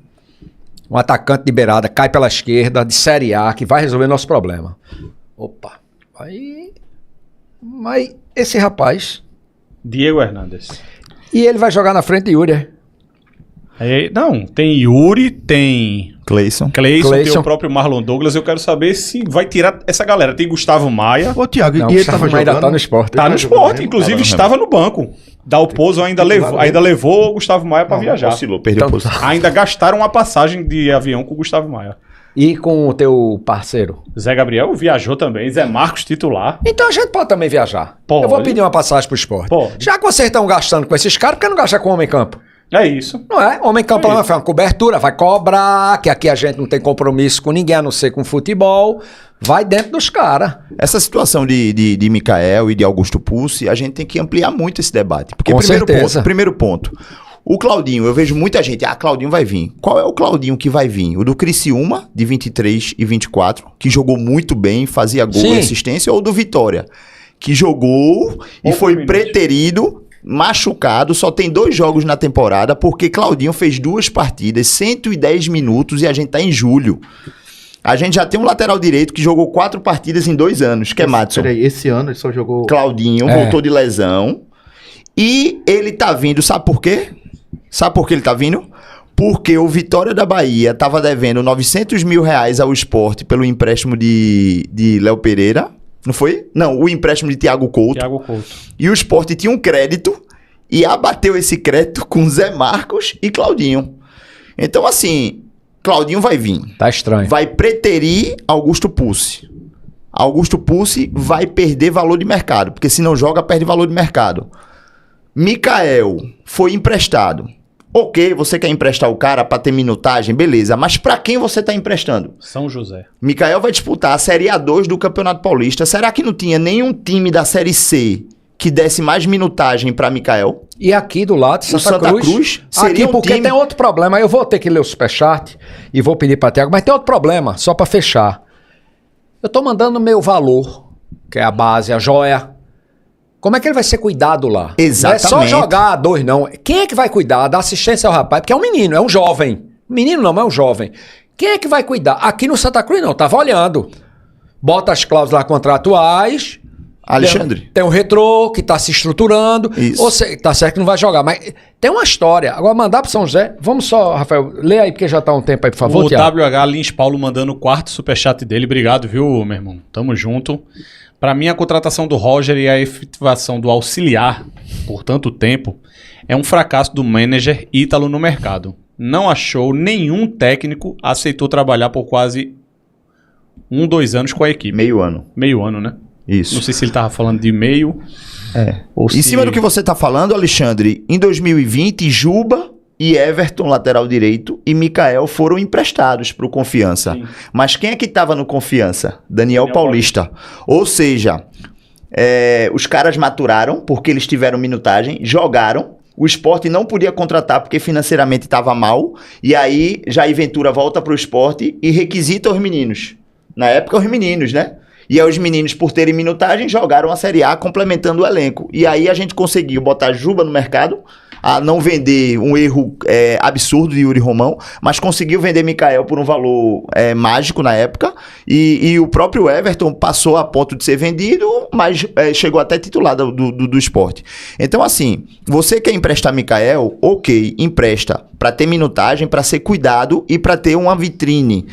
um atacante de beirada, cai pela esquerda, de Série A, que vai resolver nosso problema. Opa. Aí... Mas esse rapaz... Diego Hernandes. E ele vai jogar na frente de Yuri. Aí, não, tem Yuri, tem Cleison. Cleison, tem Cleison. o próprio Marlon Douglas. Eu quero saber se vai tirar essa galera. Tem Gustavo Maia. Ô, Thiago, Não, e ele o tava Gustavo Maia ainda jogando? tá no esporte. Tá no esporte, inclusive Tava no estava no banco. Dalpozo ainda levou o Gustavo Maia pra viajar. Oscilou, perdeu Então, posição. Ainda gastaram uma passagem de avião com o Gustavo Maia. E com o teu parceiro? Zé Gabriel viajou também, Zé Marcos titular. Então a gente pode também viajar. Pode. Eu vou pedir uma passagem pro esporte. Pode. Já que vocês estão gastando com esses caras, por que não gastar com o Homem-Campo? É isso. Não é? Homem-Campo É lá isso. vai uma cobertura, vai cobrar, que aqui a gente não tem compromisso com ninguém, a não ser com futebol. Vai dentro dos caras. Essa situação de Mikael e de Augusto Pucci, a gente tem que ampliar muito esse debate. Porque Com primeiro certeza. ponto, primeiro ponto. O Claudinho, eu vejo muita gente, Claudinho vai vir. Qual é o Claudinho que vai vir? O do Criciúma, de 23 e 24, que jogou muito bem, fazia gol Sim. e assistência, ou do Vitória, que jogou e Poucos foi minutos. preterido, machucado, só tem 2 jogos na temporada, porque Claudinho fez 2 partidas, 110 minutos e a gente tá em julho. A gente já tem um lateral direito que jogou 4 partidas em 2 anos, que é Madison. Peraí, esse ano ele só jogou... Claudinho voltou de lesão. E ele tá vindo, sabe por quê? Sabe por que ele tá vindo? Porque o Vitória da Bahia tava devendo 900 mil reais ao Sport pelo empréstimo de Léo Pereira. Não foi? Não, o empréstimo de Thiago Couto. Thiago Couto. E o Sport tinha um crédito e abateu esse crédito com Zé Marcos e Claudinho. Então, assim, Claudinho vai vir. Tá estranho. Vai preterir Augusto Pucci. Augusto Pucci vai perder valor de mercado, porque se não joga, perde valor de mercado. Mikael foi emprestado. Ok, você quer emprestar o cara para ter minutagem, beleza, mas para quem você tá emprestando? São José. Mikael vai disputar a Série A2 do Campeonato Paulista. Será que não tinha nenhum time da Série C que desse mais minutagem para Mikael? E aqui do lado, O Santa Cruz seria aqui, porque tem outro problema. Eu vou ter que ler o superchat e vou pedir para Thiago, mas tem outro problema, só para fechar. Eu tô mandando meu valor, que é a base, a joia. Como é que ele vai ser cuidado lá? Exatamente. Não é só jogar dois, não. Quem é que vai cuidar da assistência ao rapaz? Porque é um menino, é um jovem. Menino não, mas é um jovem. Quem é que vai cuidar? Aqui no Santa Cruz não, tava olhando. Bota as cláusulas contratuais. Alexandre. Tem um retrô que tá se estruturando. Isso. Ou seja, tá certo que não vai jogar, mas tem uma história. Agora mandar pro São José. Vamos só, Rafael, lê aí porque já tá um tempo aí, por favor, O Thiago. WH Lins Paulo mandando o quarto superchat dele. Obrigado, viu, meu irmão? Tamo junto. Para mim, a contratação do Roger e a efetivação do auxiliar por tanto tempo é um fracasso do manager Ítalo no mercado. Não achou nenhum técnico, aceitou trabalhar por quase 2 anos com a equipe. Meio ano. Meio ano, né? Isso. Não sei se ele tava falando de meio. Ou Em cima do que você tá falando, Alexandre, em 2020, Juba e Everton, lateral direito, e Mikael foram emprestados para o Confiança. Sim. Mas quem é que estava no Confiança? Daniel Paulista. Ou seja, os caras maturaram porque eles tiveram minutagem, jogaram. O Sport não podia contratar porque financeiramente estava mal. E aí, Jair Ventura volta para o Sport e requisita os meninos. Na época, os meninos, né? E aí os meninos, por terem minutagem, jogaram a Série A complementando o elenco. E aí a gente conseguiu botar Juba no mercado, a não vender um erro absurdo de Yuri Romão, mas conseguiu vender Mikael por um valor mágico na época. E o próprio Everton passou a ponto de ser vendido, mas chegou até titular do Sport. Então, assim, você quer emprestar Mikael? Ok, empresta para ter minutagem, para ser cuidado e para ter uma vitrine.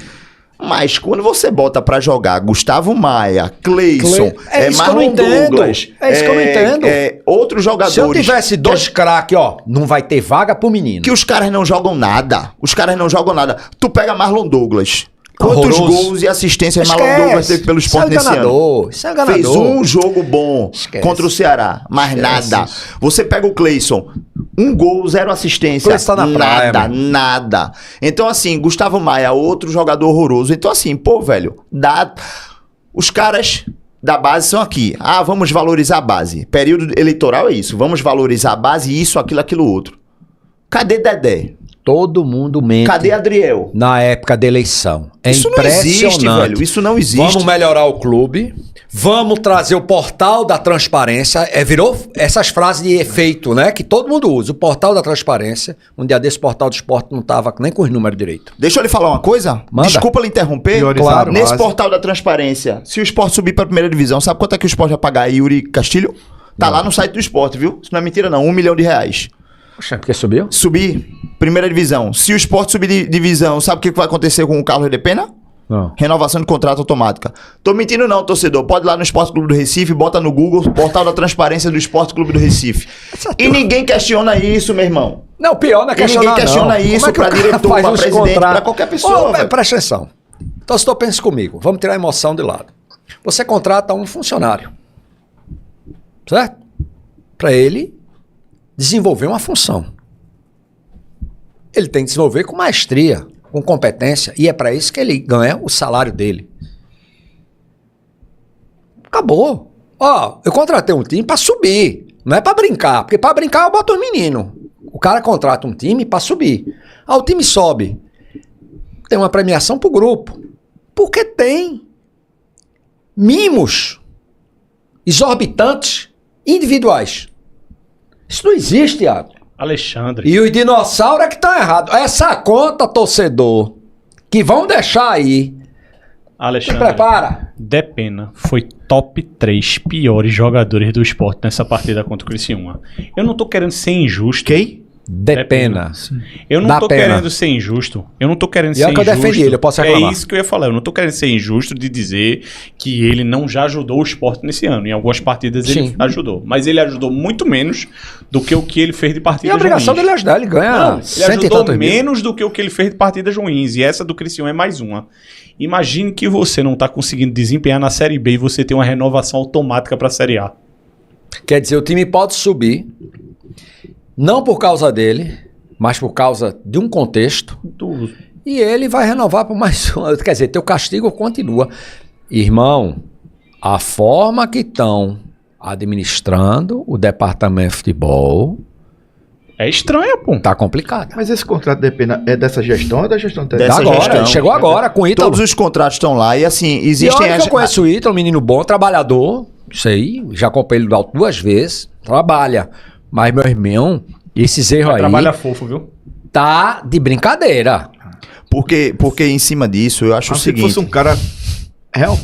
Mas quando você bota pra jogar Gustavo Maia, Cleison, Marlon Douglas, é isso que eu não entendo. Outros jogadores... Se eu tivesse dois craques, ó, não vai ter vaga pro menino. Que os caras não jogam nada. Os caras não jogam nada. Tu pega Marlon Douglas. Quantos Horroroso. gols e assistências Marlon Douglas teve pelo Sport nesse ano? Isso é ganador. Fez um jogo bom contra o Ceará, mas Esquece nada. isso. Você pega o Cleison, 1 gol, 0 assistência. Cleison tá na praia, nada, mano. nada. Então, assim, Gustavo Maia, outro jogador horroroso. Então, assim, pô, velho, os caras da base são aqui. Ah, vamos valorizar a base. Período eleitoral é isso. Vamos valorizar a base, isso, aquilo, outro. Cadê Dedé? Todo mundo mente. Cadê Adriel? Na época da eleição. É Isso não impressionante. existe, velho. Isso não existe. Vamos melhorar o clube. Vamos trazer o portal da transparência. Virou essas frases de efeito, né? Que todo mundo usa. O portal da transparência. Um dia desse portal do esporte não tava nem com os números direito. Deixa eu lhe falar uma coisa. Manda. Desculpa lhe interromper. Priorizar Claro. a Nesse base. portal da transparência, se o Sport subir para a primeira divisão, sabe quanto é que o Sport vai pagar aí, Yuri Castilho? Tá lá no site do Sport, viu? Isso não é mentira não. R$1 milhão. Poxa, porque subiu? Subir, primeira divisão. Se o Sport subir de divisão, sabe o que vai acontecer com o Carlos de Pena? Não. Renovação de contrato automática. Tô mentindo não, torcedor. Pode ir lá no Esporte Clube do Recife, bota no Google, portal da transparência do Esporte Clube do Recife. E ninguém questiona isso, meu irmão. Não, pior não é E ninguém questionar, questiona não. isso Como é que pra o cara diretor, faz pra uns presidente, contratos? pra qualquer pessoa, velho. Presta atenção. Então, se tu pensa comigo, vamos tirar a emoção de lado. Você contrata um funcionário, certo? Para ele desenvolver uma função. Ele tem que desenvolver com maestria, com competência, e é para isso que ele ganha o salário dele. Acabou. Ó, eu contratei um time para subir, não é para brincar, porque para brincar eu boto os meninos. O cara contrata um time para subir. Ah, o time sobe. Tem uma premiação pro grupo. Porque tem mimos exorbitantes individuais. Isso não existe, Thiago. Alexandre. E os dinossauros é que estão errados. Essa conta, torcedor, que vão deixar aí. Se Alexandre. prepara. Depena foi top 3 piores jogadores do Sport nessa partida contra o Criciúma. Eu não tô querendo ser injusto. Quem? De pena. Eu não Dá tô pena. querendo ser injusto. Eu não tô querendo E ser é que eu injusto. defendi ele, eu posso reclamar. É isso que eu ia falar. Eu não tô querendo ser injusto de dizer que ele não já ajudou o Sport nesse ano. Em algumas partidas ele Sim. ajudou. Mas ele ajudou muito menos do que o que ele fez de E partidas a obrigação ruins. dele é ajudar, ele ganha Não, ele 100 e ajudou tantos mil. menos do que o que ele fez de partidas ruins. E essa do Criciúma é mais uma. Imagine que você não tá conseguindo desempenhar na Série B e você tem uma renovação automática pra Série A. Quer dizer, o time pode subir, não por causa dele, mas por causa de um contexto, e ele vai renovar por mais um. Quer dizer, teu castigo continua. Irmão, a forma que estão administrando o departamento de futebol É estranho, pô. tá complicado. Mas esse contrato de pena é dessa gestão ou é da gestão anterior? Dessa agora, gestão. ele chegou agora com o Ítalo. Todos os contratos estão lá e assim, E existem olha que eu conheço o Ítalo, um menino bom, trabalhador, isso aí, já acompanhei ele do alto 2 vezes, trabalha. Mas, meu irmão, esses erros aí Trabalha fofo, viu? tá de brincadeira. Porque em cima disso, eu acho o Se seguinte... fosse um cara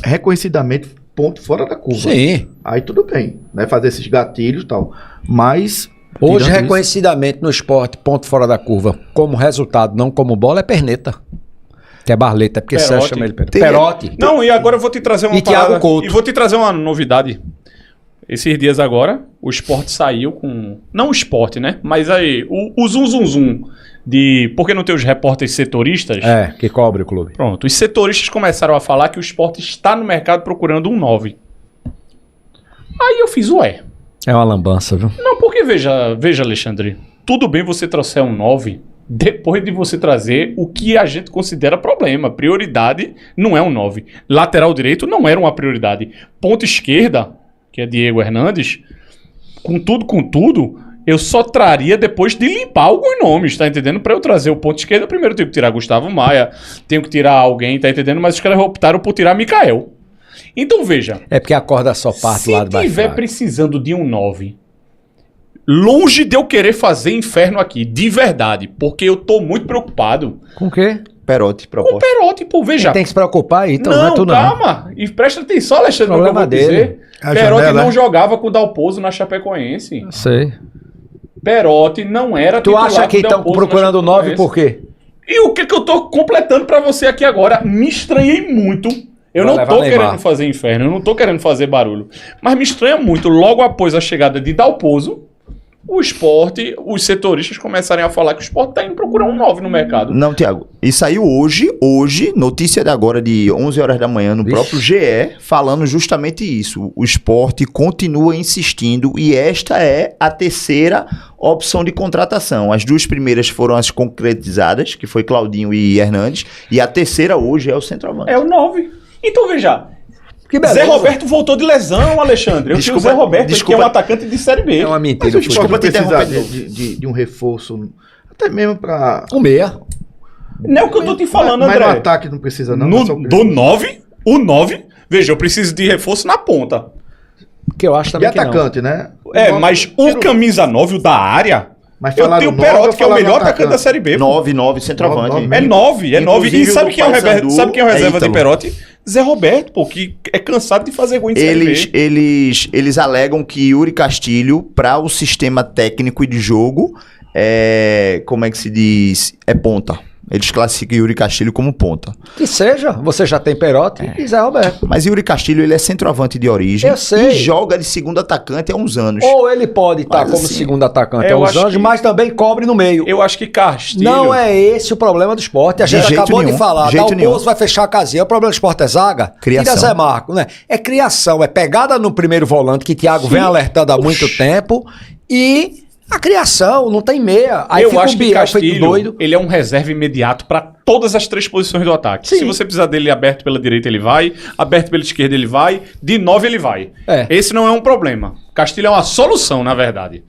reconhecidamente ponto fora da curva. Sim. Aí tudo bem, né? Fazer esses gatilhos e tal. Mas... Hoje, tirando reconhecidamente no esporte, ponto fora da curva, como resultado, não como bola, é perneta. Que é barleta, é porque Perotti. Sérgio chama ele perneta. Tem- Perote. Não, e agora eu vou te trazer uma E Thiago Couto. E vou te trazer uma novidade. Esses dias agora, o Sport saiu com... Não o Sport, né? Mas aí, o zum zum zum de... Por que não tem os repórteres setoristas? É, que cobre o clube. Pronto, os setoristas começaram a falar que o Sport está no mercado procurando um 9. Aí eu fiz, ué. É uma lambança, viu? Não, porque veja, Alexandre, tudo bem você trouxer um 9 depois de você trazer o que a gente considera problema. Prioridade não é um 9. Lateral direito não era uma prioridade. Ponta esquerda, que é Diego Hernandes, com tudo, eu só traria depois de limpar alguns nomes, tá entendendo? Pra eu trazer o ponto esquerda, primeiro eu tenho que tirar Gustavo Maia, tenho que tirar alguém, tá entendendo? Mas os caras optaram por tirar Mikael. Então veja, É porque a corda só parte do se lado mais tiver fraco. precisando de um 9, longe de eu querer fazer inferno aqui, de verdade, porque eu tô muito preocupado Com o quê? Perotti, com o proposta. Perotti, pô, veja. Tem que se preocupar aí, então não é não, tu não. calma, e presta atenção, Alexandre, no que eu Problema vou dele. dizer. A Perotti janela, não é? jogava com o Dalpozo na Chapecoense. Sei. Perotti não era Tu titular acha com que o estão Dalpozo procurando na 9 Chapecoense. por quê? E o que eu tô completando pra você aqui agora? Me estranhei muito. Eu Vai não levar tô Neymar. querendo fazer inferno, eu não tô querendo fazer barulho. Mas me estranha muito, logo após a chegada de Dalpozo, o Sport, os setoristas começarem a falar que o Sport tá indo procurar um 9 no mercado. Não, Thiago. E saiu hoje, notícia de agora de 11 horas da manhã no Vixe. próprio GE, falando justamente isso. O Sport continua insistindo e esta é a terceira opção de contratação. As duas primeiras foram as concretizadas, que foi Claudinho e Hernandes, e a terceira hoje é o centroavante. É o 9. Então veja, Que beleza. Zé Roberto voltou de lesão, Alexandre. Eu tinha o Zé Roberto, que é um atacante de Série B. É uma Mas mentira. o esporte Desculpa te precisa interromper. de um reforço, até mesmo para... O meia. Não é o que eu tô te falando, Mas no André. ataque não precisa não. No, só- do 9, o 9, veja, eu preciso de reforço na ponta. Que eu acho E também que não. atacante, né? É, Nove- mas o camisa 9, o da área, Mas eu falaram tenho o nove, Perotti, ou que é o falaram melhor atacante da Série B. 9 centroavante. Nove, É 9. E Inclusive, sabe o quem é o Paysandu reserva, sabe quem é o é reserva de Ítalo. Perotti? Zé Roberto, pô, que é cansado de fazer gol em Série B. Eles alegam que Yuri Castilho, para o sistema técnico e de jogo, como é que se diz? É ponta. Eles classificam Yuri Castilho como ponta. Que seja. Você já tem Perotti e Zé Roberto. Mas Yuri Castilho, ele é centroavante de origem. Eu sei. E joga de segundo atacante há uns anos. Ou ele pode estar Mas como assim, segundo atacante eu aos acho Anjos, que- mas também cobre no meio. Eu acho que Castilho... Não é esse o problema do esporte. A De gente jeito acabou nenhum, de falar. de jeito Dalpozo nenhum. vai fechar a casinha. O problema do esporte é zaga. Criação. Tira Zé Marco, né? É criação, é pegada no primeiro volante que Thiago vem alertando há muito tempo e a criação, não tem meia. Aí eu fica acho um que Biel feito Castilho, doido. ele é um reserva imediato para todas as três posições do ataque. Sim. Se você precisar dele aberto pela direita, ele vai. Aberto pela esquerda, ele vai. De 9, ele vai. É. Esse não é um problema. Castilho é uma solução, na verdade.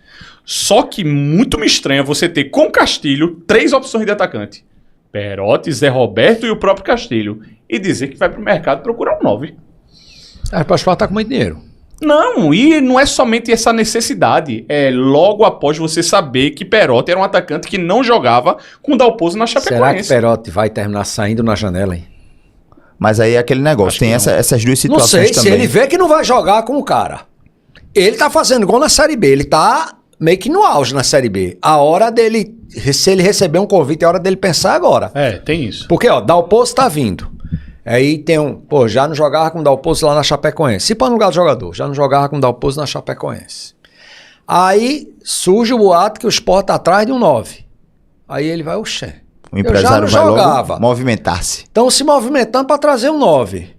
Só que muito me estranha você ter com Castilho 3 opções de atacante. Perotti, Zé Roberto e o próprio Castilho. E dizer que vai pro mercado procurar um 9. O esporte tá com muito dinheiro. Não, e não é somente essa necessidade. É logo após você saber que Perotti era um atacante que não jogava com Dalpozo na Será que Chapecoense. Perotti vai terminar saindo na janela, hein? Mas aí é aquele negócio. Acho Tem que não. essas duas Não situações sei, se também. ele vê que não vai jogar com o cara. Ele tá fazendo gol na Série B, ele tá meio que no auge na Série B. A hora dele, se ele receber um convite, é hora dele pensar agora. Tem isso. Porque, Dalpozo tá vindo. Aí tem já não jogava com o Dalpozo lá na Chapecoense. Se pôr no lugar do jogador, já não jogava com o Dalpozo na Chapecoense. Aí surge o boato que o Sport tá atrás de um 9. Aí ele vai, oxê. O empresário vai logo movimentar-se. Então se movimentando pra trazer um 9.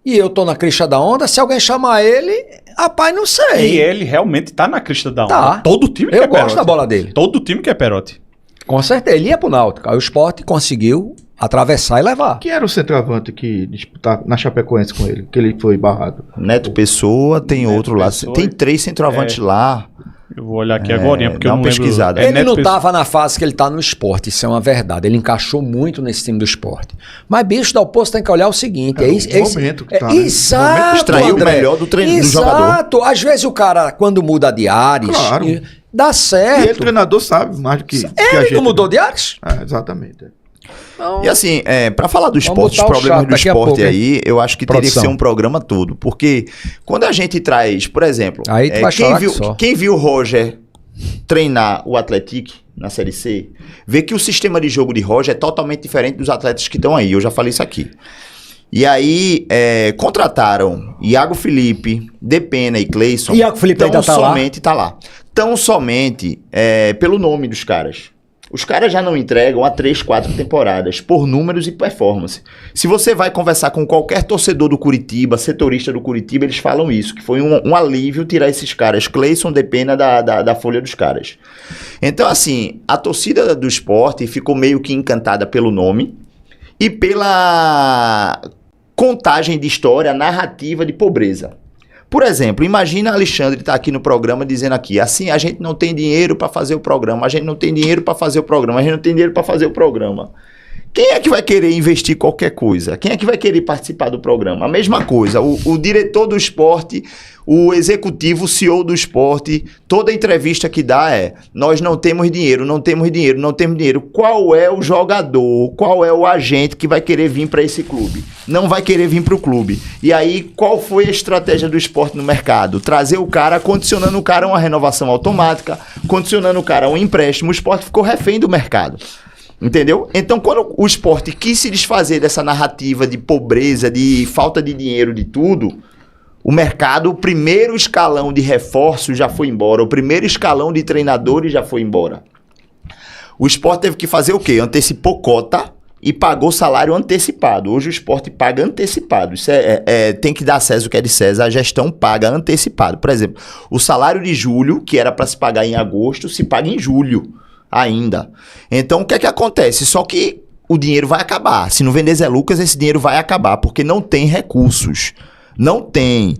E eu tô na crista da onda, se alguém chamar ele, rapaz, não sei. E ele realmente tá na crista da onda. Tá. Todo time quer Eu gosto Perotti. da bola dele. Todo time quer Perotti. Com certeza, ele ia pro Náutico. Aí o Sport conseguiu atravessar e levar. Quem era o centroavante que disputava na Chapecoense com ele? Que ele foi barrado. Neto Pessoa, tem Neto outro lá. Pessoa. Tem 3 centroavantes lá. Eu vou olhar aqui agora, porque dá eu uma não pesquisada. lembro. Ele Neto não Pessoa. tava na fase que ele tá no Sport, isso é uma verdade. Ele encaixou muito nesse time do Sport. Mas, bicho, Dalpozo tem que olhar o seguinte. Momento que tá, né? Exato, Extrair o André. melhor do jogador. Exato. Às vezes o cara, quando muda de ares, Claro. dá E ele, certo. treinador, sabe mais do que a Ele gente. não mudou de ares? Exatamente. E assim, pra falar do esporte, os botar o problemas chato do daqui a esporte pouco, hein? aí, eu acho que teria que Produção. ser um programa todo. Porque quando a gente traz, por exemplo, Aí tu vai chorar que só. quem viu o Roger treinar o Atlético na Série C, vê que o sistema de jogo de Roger é totalmente diferente dos atletas que estão aí. Eu já falei isso aqui. E aí, contrataram Iago Felipe, Depena e Cleison. Iago Felipe ainda tá lá? Tá lá. Tão somente pelo nome dos caras. Os caras já não entregam há 3, 4 temporadas, por números e performance. Se você vai conversar com qualquer torcedor do Curitiba, setorista do Curitiba, eles falam isso, que foi um alívio tirar esses caras, Cleison, Depena da folha dos caras. Então, assim, a torcida do Sport ficou meio que encantada pelo nome e pela contagem de história, narrativa de pobreza. Por exemplo, imagina Alexandre estar aqui no programa dizendo aqui, assim, a gente não tem dinheiro para fazer o programa, a gente não tem dinheiro para fazer o programa, a gente não tem dinheiro para fazer o programa. Quem é que vai querer investir qualquer coisa? Quem é que vai querer participar do programa? A mesma coisa, o diretor do esporte, o executivo, o CEO do esporte, toda entrevista que dá nós não temos dinheiro, não temos dinheiro, não temos dinheiro. Qual é o jogador, qual é o agente que vai querer vir para esse clube? Não vai querer vir para o clube. E aí, qual foi a estratégia do esporte no mercado? Trazer o cara, condicionando o cara a uma renovação automática, condicionando o cara a um empréstimo. O esporte ficou refém do mercado. Entendeu? Então, quando o esporte quis se desfazer dessa narrativa de pobreza, de falta de dinheiro, de tudo, o mercado, o primeiro escalão de reforços já foi embora, o primeiro escalão de treinadores já foi embora. O esporte teve que fazer o quê? Antecipou cota e pagou salário antecipado. Hoje o esporte paga antecipado. Isso tem que dar a César o que é de César, a gestão paga antecipado. Por exemplo, o salário de julho, que era para se pagar em agosto, se paga em julho ainda. Então, o que é que acontece? Só que o dinheiro vai acabar. Se não vender Zé Lucas, esse dinheiro vai acabar, porque não tem recursos. Não tem.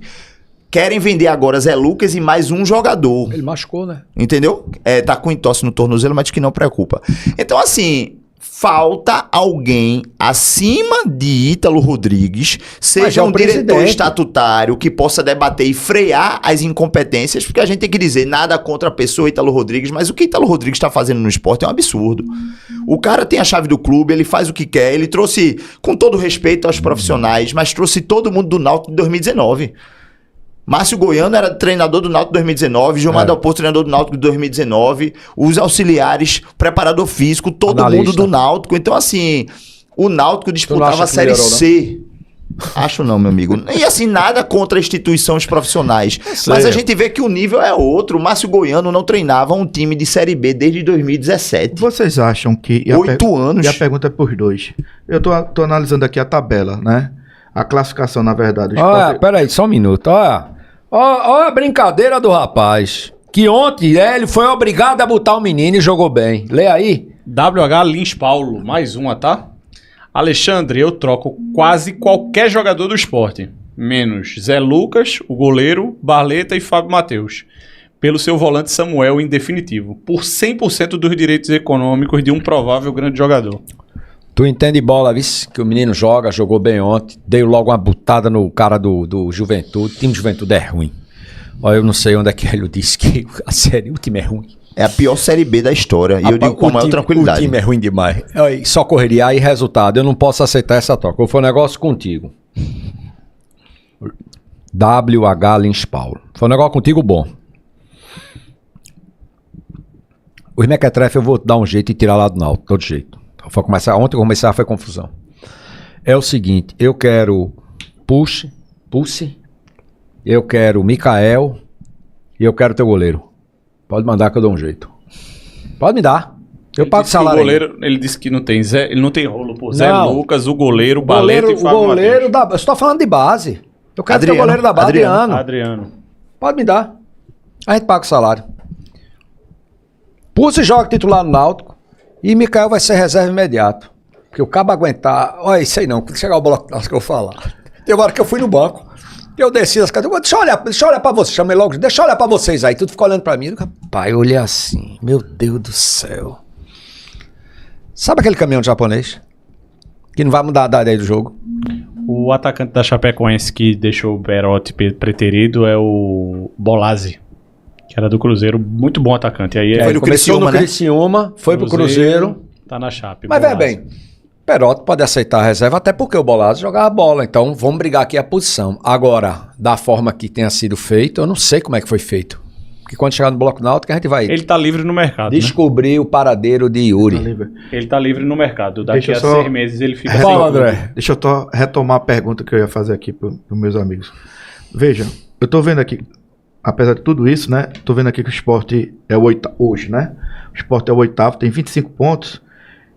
Querem vender agora Zé Lucas e mais um jogador. Ele machucou, né? Entendeu? Tá com entorse no tornozelo, mas que não preocupa. Então, assim, falta alguém acima de Ítalo Rodrigues, seja um diretor estatutário que possa debater e frear as incompetências, porque a gente tem que dizer nada contra a pessoa Ítalo Rodrigues, mas o que Ítalo Rodrigues está fazendo no esporte é um absurdo. O cara tem a chave do clube, ele faz o que quer, ele trouxe, com todo respeito aos profissionais, mas trouxe todo mundo do Náutico de 2019. Márcio Goiano era treinador do Náutico 2019, Gilmar Dalpozo treinador do Náutico de 2019, os auxiliares, preparador físico, todo mundo do Náutico. Então, assim, o Náutico disputava a Série C. Acho não, meu amigo. E assim, nada contra instituições profissionais. Mas a gente vê que o nível é outro. O Márcio Goiano não treinava um time de Série B desde 2017. Vocês acham que... 8 anos. E a pergunta é por dois. Eu tô analisando aqui a tabela, né? A classificação, na verdade. Olha, peraí, só um minuto. Olha a brincadeira do rapaz. Que ontem ele foi obrigado a botar o menino e jogou bem. Lê aí. WH Lins Paulo, mais uma, tá? Alexandre, eu troco quase qualquer jogador do esporte, menos Zé Lucas, o goleiro, Barleta e Fábio Matheus, pelo seu volante Samuel em definitivo, por 100% dos direitos econômicos de um provável grande jogador. Tu entende bola, vice? Que o menino jogou bem ontem, deu logo uma butada no cara do Juventude. O time de Juventude é ruim. Olha, eu não sei onde é que ele disse que a série, o time é ruim. É a pior Série B da história. E eu digo com a maior tranquilidade. O time é ruim demais. Só correria e resultado. Eu não posso aceitar essa troca. Foi um negócio contigo. WH Lins Paulo. Foi um negócio contigo bom. Os mequetrefe eu vou dar um jeito e tirar lá do Náutico, todo jeito. Ontem foi confusão. É o seguinte, eu quero Pulse, eu quero Mikael e eu quero teu goleiro. Pode mandar que eu dou um jeito. Pode me dar. Eu pago o salário. Ele disse que não tem Zé, ele não tem rolo por Zé Lucas, o goleiro, Baleta e Fábio goleiro da, eu estou falando de base. Eu quero ter o goleiro da base, Adriano. Pode me dar. A gente paga o salário. Pulse joga titular no Náutico e Mikael vai ser reserva imediato. Porque o cabo aguentar... Olha, isso aí não. Quando chegar o bloco que eu vou falar. Tem uma hora que eu fui no banco. Eu desci as cadeiras. Deixa eu olhar pra vocês. Chamei logo. Deixa eu olhar pra vocês aí. Tudo ficou olhando pra mim. Pai, eu olhei assim. Meu Deus do céu. Sabe aquele caminhão japonês? Que não vai mudar a ideia do jogo? O atacante da Chapecoense que deixou o Berotti preterido é o Bolazzi, que era do Cruzeiro. Muito bom atacante. Aí Foi no Criciúma, né? Criciúma, foi pro Cruzeiro. Tá na Chape. Mas veja bem, Perotti pode aceitar a reserva, até porque o Bolazzi jogava bola. Então vamos brigar aqui a posição. Agora, da forma que tenha sido feito, eu não sei como é que foi feito. Porque quando chegar no Bloco Náutico, a gente vai... Ele tá livre no mercado, descobrir o paradeiro de Yuri. Ele tá livre no mercado. Daqui a 6 meses ele fica... Fala, André. Deixa eu só retomar a pergunta que eu ia fazer aqui para os meus amigos. Veja, eu tô vendo aqui, apesar de tudo isso, né? Tô vendo aqui que o Sport é o oitavo, hoje, né? O Sport é o oitavo, tem 25 pontos.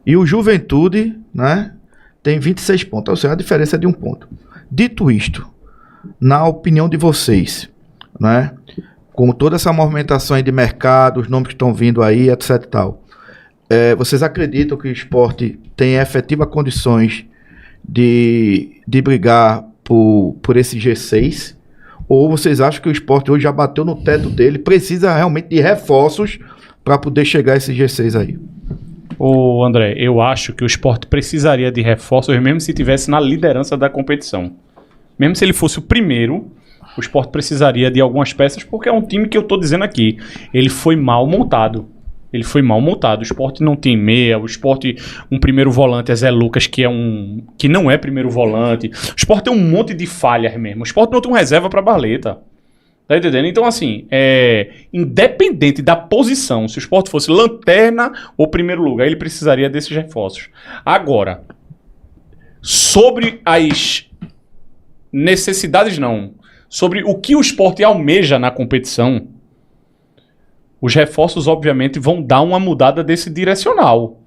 E o Juventude, né? Tem 26 pontos. Ou seja, a diferença é de 1 ponto. Dito isto, na opinião de vocês, né? Com toda essa movimentação aí de mercado, os nomes que estão vindo aí, etc e tal, vocês acreditam que o Sport tem efetivas condições de brigar por esse G6? Ou vocês acham que o Sport hoje já bateu no teto dele, precisa realmente de reforços para poder chegar a esse G6 aí? Ô André, eu acho que o Sport precisaria de reforços mesmo se estivesse na liderança da competição. Mesmo se ele fosse o primeiro, o Sport precisaria de algumas peças, porque é um time que eu tô dizendo aqui, ele foi mal montado. Ele foi mal montado. O Sport não tem meia, o Sport, um primeiro volante é Zé Lucas, que não é primeiro volante. O Sport tem um monte de falhas mesmo. O Sport não tem uma reserva para Barleta. Tá entendendo? Então, assim, independente da posição, se o Sport fosse lanterna ou primeiro lugar, ele precisaria desses reforços. Agora, sobre as necessidades, não. Sobre o que o Sport almeja na competição, os reforços, obviamente, vão dar uma mudada desse direcional.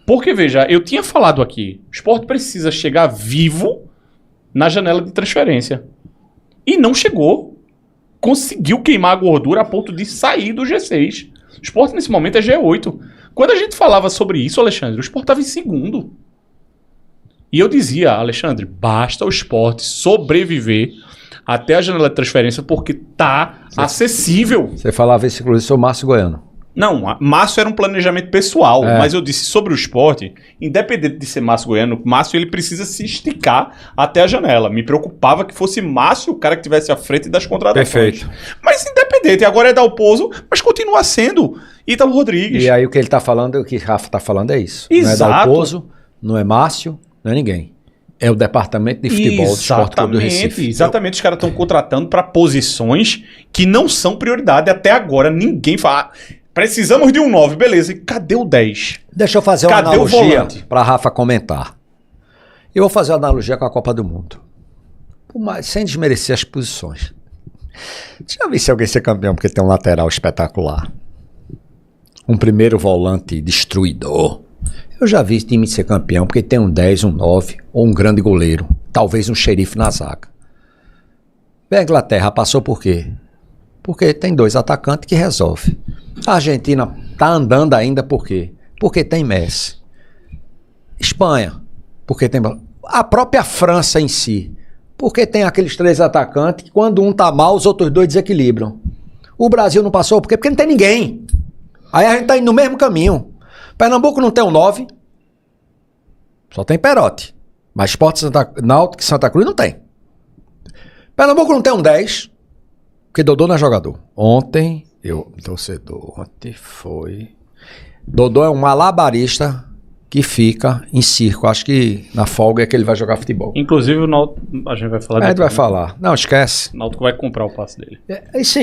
Porque, veja, eu tinha falado aqui, o Sport precisa chegar vivo na janela de transferência. E não chegou. Conseguiu queimar a gordura a ponto de sair do G6. O Sport, nesse momento, é G8. Quando a gente falava sobre isso, Alexandre, o Sport estava em segundo. E eu dizia, Alexandre, basta o Sport sobreviver até a janela de transferência, porque tá acessível. Você falava isso, inclusive, sobre o Márcio Goiano. Não, Márcio era um planejamento pessoal, mas eu disse sobre o Sport, independente de ser Márcio Goiano, Márcio ele precisa se esticar até a janela. Me preocupava que fosse Márcio o cara que estivesse à frente das contratações. Perfeito. Mas independente, agora é Dalpozo, mas continua sendo Ítalo Rodrigues. E aí o que ele tá falando, o que Rafa tá falando é isso. Exato. Não é Dalpozo, não é Márcio, não é ninguém. É o departamento de futebol do Sport Clube do Recife. Exatamente, os caras estão contratando para posições que não são prioridade. Até agora ninguém fala... Precisamos de um 9, beleza. E cadê o 10? Deixa eu fazer uma analogia para Rafa comentar. Eu vou fazer uma analogia com a Copa do Mundo. Sem desmerecer as posições. Já vi se alguém ser campeão porque tem um lateral espetacular? Um primeiro volante destruidor? Eu já vi time ser campeão porque tem um 10, um 9 ou um grande goleiro. Talvez um xerife na zaga. A Inglaterra passou por quê? Porque tem 2 atacantes que resolvem. A Argentina tá andando ainda por quê? Porque tem Messi. Espanha, porque tem... A própria França em si, porque tem aqueles 3 atacantes que quando um tá mal, os outros 2 desequilibram. O Brasil não passou por quê? Porque não tem ninguém. Aí a gente tá indo no mesmo caminho. Pernambuco não tem um 9, só tem Perotti. Mas Sport Náutico e Santa Cruz não tem. Pernambuco não tem um 10, porque Dodô não é jogador. Torcedor, ontem foi... Dodô é um malabarista que fica em circo. Acho que na folga é que ele vai jogar futebol. Inclusive o Náutico, a gente vai falar A gente vai né? falar. Não, esquece. O Náutico vai comprar o passe dele. Sim,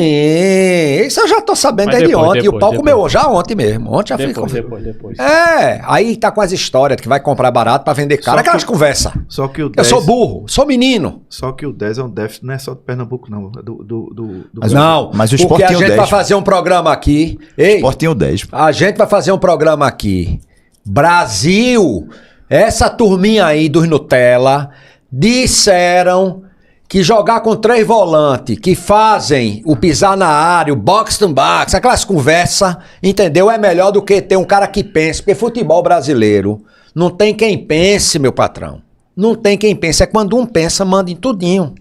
isso eu já tô sabendo Mas desde depois, ontem. E o depois, pau depois. comeu já ontem mesmo. Ontem já Depois. Aí tá com as histórias de que vai comprar barato pra vender caro. Só Aquelas que- conversas. Só que o Eu 10, sou burro, sou menino. Só que o 10 é um déficit, não é só do Pernambuco, não. É do Não, mas o porque Sport a tem o gente 10. vai fazer um programa aqui. Ei, Portinho 10. a gente vai fazer um programa aqui. Brasil, essa turminha aí dos Nutella disseram que jogar com 3 volantes, que fazem o pisar na área, o box to box, aquelas conversas, entendeu? É melhor do que ter um cara que pense, porque futebol brasileiro não tem quem pense, meu patrão. Não tem quem pense, é quando um pensa, manda em tudinho.